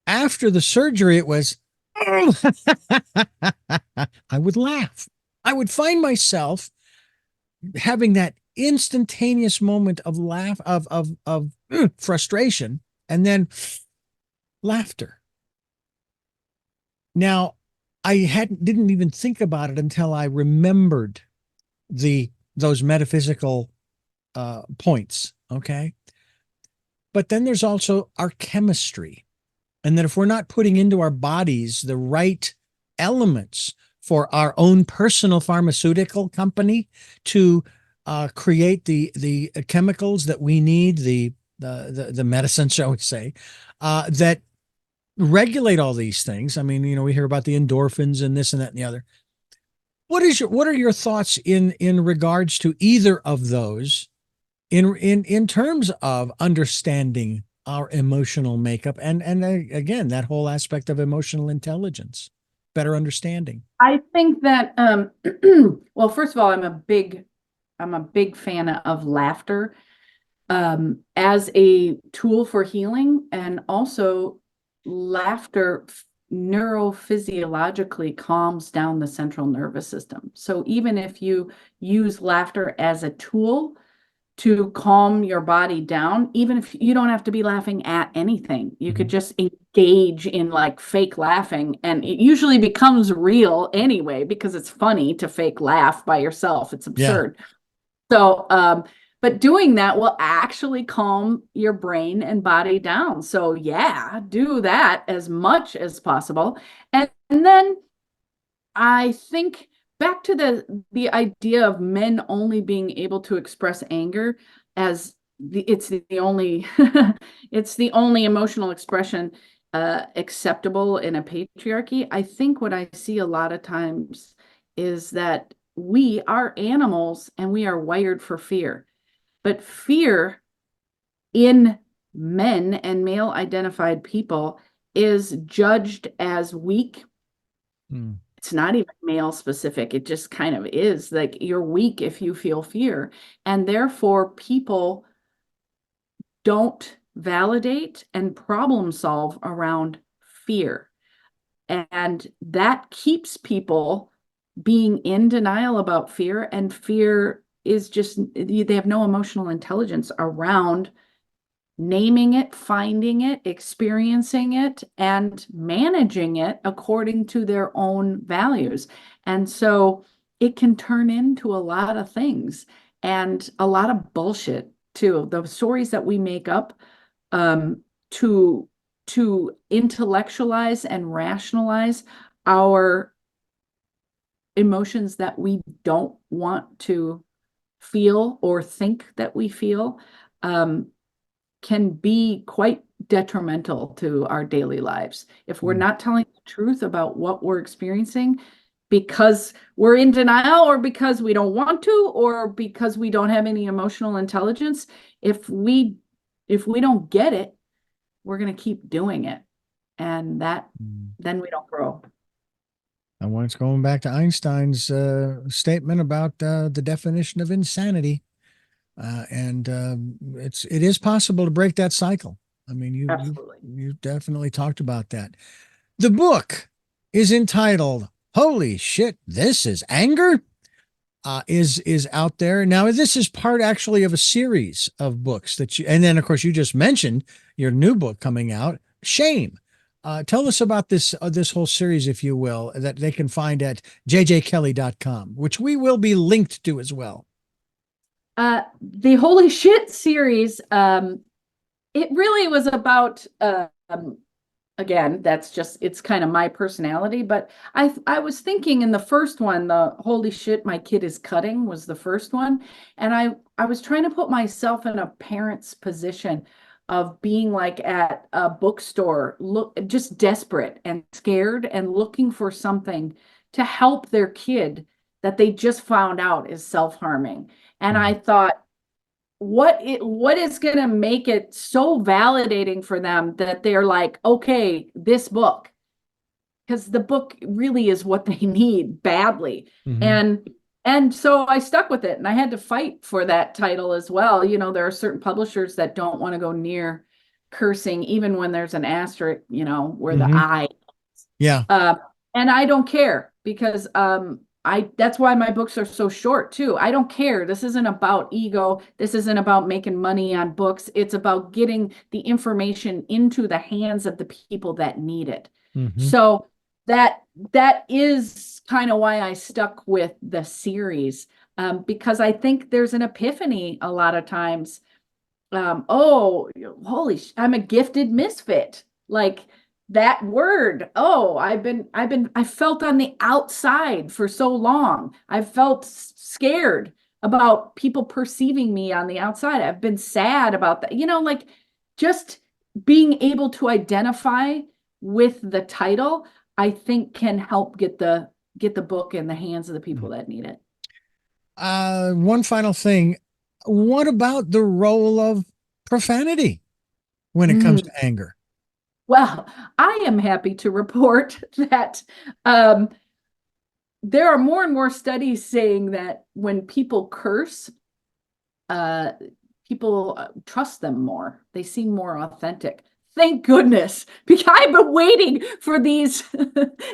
after the surgery, it was, oh, I would laugh. I would find myself having that instantaneous moment of laugh, of frustration, and then laughter. Now, I didn't even think about it until I remembered those metaphysical points. Okay. But then there's also our chemistry. And that if we're not putting into our bodies the right elements for our own personal pharmaceutical company to create the chemicals that we need, the medicine, shall we say, that regulate all these things. I mean, we hear about the endorphins and this and that and the other. What are your thoughts in regards to either of those in terms of understanding our emotional makeup and again that whole aspect of emotional intelligence, better understanding?
I think that well, first of all, I'm a big fan of laughter as a tool for healing, and also laughter neurophysiologically calms down the central nervous system. So even if you use laughter as a tool to calm your body down, even if you don't have to be laughing at anything, you could
Mhm.
just engage in like fake laughing, and it usually becomes real anyway because it's funny to fake laugh by yourself. It's
Yeah.
absurd. So, but doing that will actually calm your brain and body down. So, yeah, do that as much as possible. And then I think back to the idea of men only being able to express anger as it's the only it's the only emotional expression acceptable in a patriarchy. I think what I see a lot of times is that we are animals and we are wired for fear. But fear in men and male identified people is judged as weak.
Mm.
It's not even male specific. It just kind of is like you're weak if you feel fear. And therefore, people don't validate and problem solve around fear. And that keeps people being in denial about fear. And fear is just, they have no emotional intelligence around naming it, finding it, experiencing it, and managing it according to their own values. And so it can turn into a lot of things and a lot of bullshit too. The stories that we make up um, to intellectualize and rationalize our emotions that we don't want to feel or think that we feel um, can be quite detrimental to our daily lives. If we're
Mm.
not telling the truth about what we're experiencing because we're in denial or because we don't want to or because we don't have any emotional intelligence, if we don't get it, we're going to keep doing it. And that
Mm.
then we don't grow.
And once going back to Einstein's statement about the definition of insanity, and it is possible to break that cycle. I mean,
Absolutely.
you definitely talked about that. The book is entitled "Holy Shit, This Is Anger." Is out there now. This is part actually of a series of books that you, and then of course you just mentioned your new book coming out, Shame. Tell us about this whole series, if you will, that they can find at jjkelly.com, which we will be linked to as well.
The Holy Shit series, it really was about again, that's just it's kind of my personality, but I was thinking in the first one, the holy shit my kid is cutting was the first one, and I was trying to put myself in a parent's position of being like at a bookstore, look just desperate and scared and looking for something to help their kid that they just found out is self-harming. And I
Mhm.
thought what is going to make it so validating for them that they're like, okay, this book, because the book really is what they need badly.
Mhm.
And so I stuck with it and I had to fight for that title as well. You know, there are certain publishers that don't want to go near cursing even when there's an asterisk, you know, where the
Mhm.
I
Yeah.
uh, and I don't care because I that's why my books are so short too. I don't care. This isn't about ego. This isn't about making money on books. It's about getting the information into the hands of the people that need it.
Mhm.
So that that is kind of why I stuck with the series because I think there's an epiphany a lot of times. Oh, I'm a gifted misfit. Like that word. Oh, I felt on the outside for so long. I felt scared about people perceiving me on the outside. I've been sad about that. You know, like just being able to identify with the title, I think can help get the book in the hands of the people that need it.
One final thing. What about the role of profanity when it comes
Mm.
to anger?
Well, I am happy to report that um, there are more and more studies saying that when people curse, uh, people trust them more. They seem more authentic. Thank goodness, because I've been waiting for these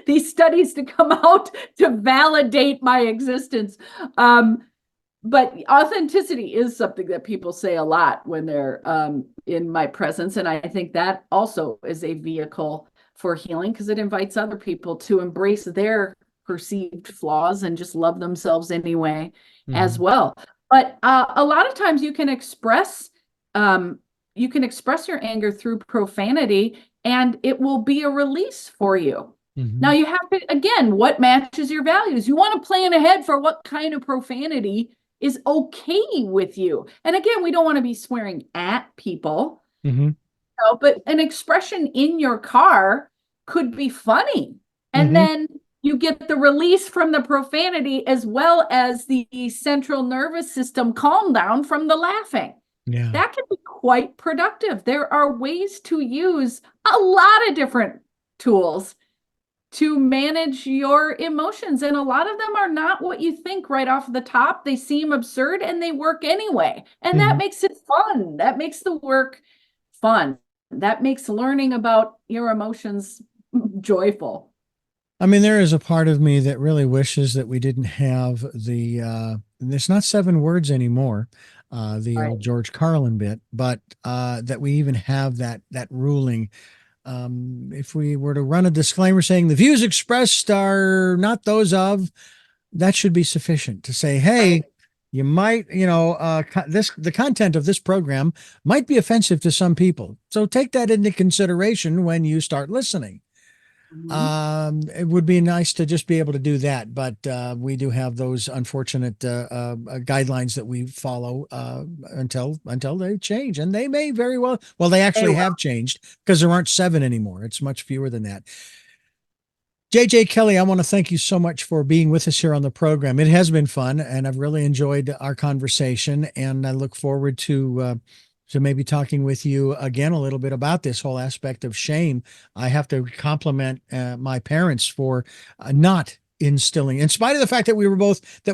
these studies to come out to validate my existence. But authenticity is something that people say a lot when they're in my presence. And I think that also is a vehicle for healing because it invites other people to embrace their perceived flaws and just love themselves anyway as
Mhm.
well. But a lot of times um, you can express your anger through profanity and it will be a release for you. Now
Mhm.
you have to, again, what matches your values? You want to plan ahead for what kind of profanity is okay with you. And again, we don't want to be swearing at people,
Mhm.
but an expression in your car could be funny. And
Mhm.
then you get the release from the profanity as well as the central nervous system calm down from the laughing.
Yeah.
That can be quite productive. There are ways to use a lot of different tools to manage your emotions. And a lot of them are not what you think right off the top. They seem absurd and they work anyway. And that
Mhm.
makes it fun. That makes the work fun. That makes learning about your emotions joyful.
I mean, there is a part of me that really wishes that we didn't have it's not 7 words anymore, the
Right.
old George Carlin bit, but that we even have that ruling. If we were to run a disclaimer saying the views expressed are not those of, that should be sufficient to say,
Right.
hey, you might, the content of this program might be offensive to some people. So take that into consideration when you start listening.
Mhm.
It would be nice to just be able to do that, but we do have those unfortunate guidelines that we follow until they change, and they may very well, they
Hey,
actually have changed because there aren't 7 anymore. It's much fewer than that. JJ Kelly, I want to thank you so much for being with us here on the program. It has been fun, and I've really enjoyed our conversation. And I look forward to maybe talking with you again a little bit about this whole aspect of shame. I have to compliment my parents for not instilling, in spite of the fact that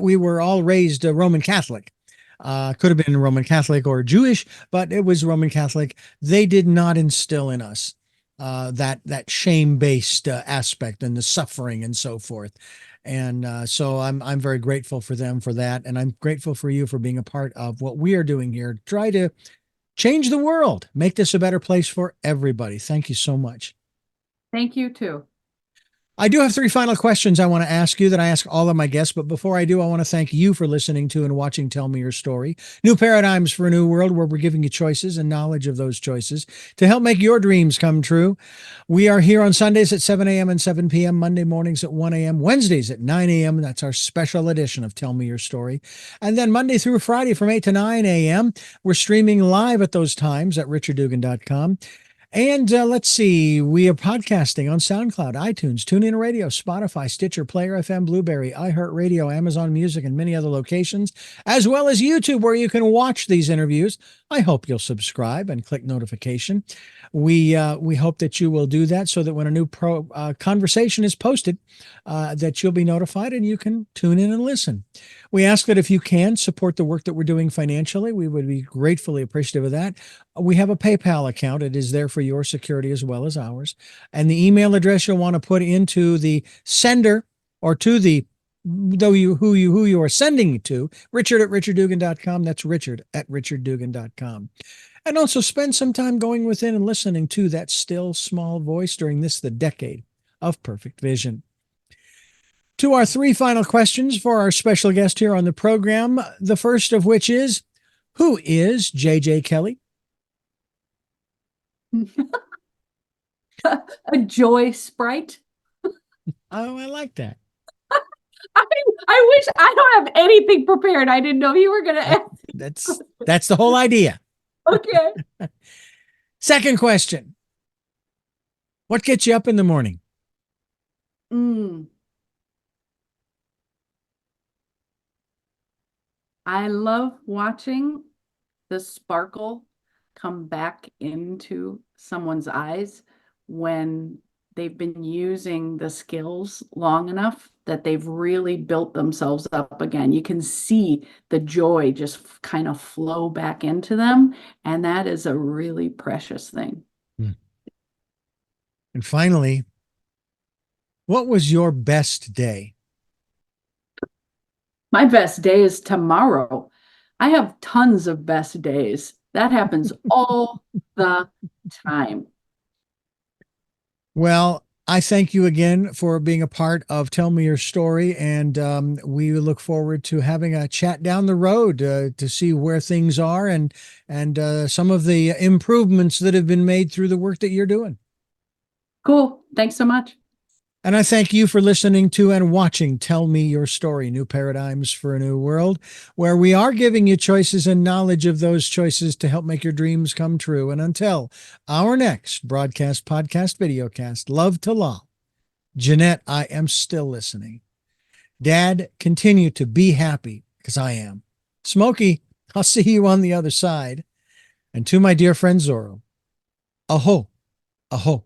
we were all raised Roman Catholic. Could have been Roman Catholic or Jewish, but it was Roman Catholic. They did not instill in us that shame based aspect and the suffering and so forth. And so I'm very grateful for them for that, and I'm grateful for you for being a part of what we are doing here to try to change the world, make this a better place for everybody. Thank you so much.
thank you too.
I do have 3 final questions I want to ask you that I ask all of my guests. But before I do, I want to thank you for listening to and watching Tell Me Your Story. New paradigms for a new world where we're giving you choices and knowledge of those choices to help make your dreams come true. We are here on Sundays at 7 a.m. and 7 p.m., Monday mornings at 1 a.m., Wednesdays at 9 a.m. That's our special edition of Tell Me Your Story. And then Monday through Friday from 8 to 9 a.m., we're streaming live at those times at richarddugan.com. And let's see, we are podcasting on SoundCloud, iTunes, TuneIn Radio, Spotify, Stitcher, Player FM, Blueberry, iHeartRadio, Amazon Music, and many other locations, as well as YouTube, where you can watch these interviews. I hope you'll subscribe and click notification. We hope that you will do that so that when a new conversation is posted, that you'll be notified and you can tune in and listen. We ask that if you can support the work that we're doing financially, we would be gratefully appreciative of that. We have a PayPal account. It is there for your security as well as ours. And the email address you'll want to put into the sender or to the who you are sending it to, Richard at richarddugan.com. That's Richard at richarddugan.com. And also spend some time going within and listening to that still small voice during the decade of perfect vision. To our 3 final questions for our special guest here on the program, the first of which is, who is JJ Kelly?
A joy sprite.
Oh, I like that.
I, I wish I don't have anything prepared. I didn't know you were going to
That-
ask.
that's the whole idea.
Okay.
Second question. What gets you up in the morning?
Mm. I love watching the sparkle come back into someone's eyes when they've been using the skills long enough that they've really built themselves up again. You can see the joy just kind of flow back into them. And that is a really precious thing.
Hmm. And finally, what was your best day?
My best day is tomorrow. I have tons of best days. That happens all the time.
Well, I thank you again for being a part of Tell Me Your Story. And we look forward to having a chat down the road to see where things are and some of the improvements that have been made through the work that you're doing.
Cool. Thanks so much.
And I thank you for listening to and watching Tell Me Your Story, New Paradigms for a New World, where we are giving you choices and knowledge of those choices to help make your dreams come true. And until our next broadcast, podcast, videocast, love to law. Jeanette, I am still listening. Dad, continue to be happy because I am. Smokey, I'll see you on the other side. And to my dear friend Zorro, aho, aho.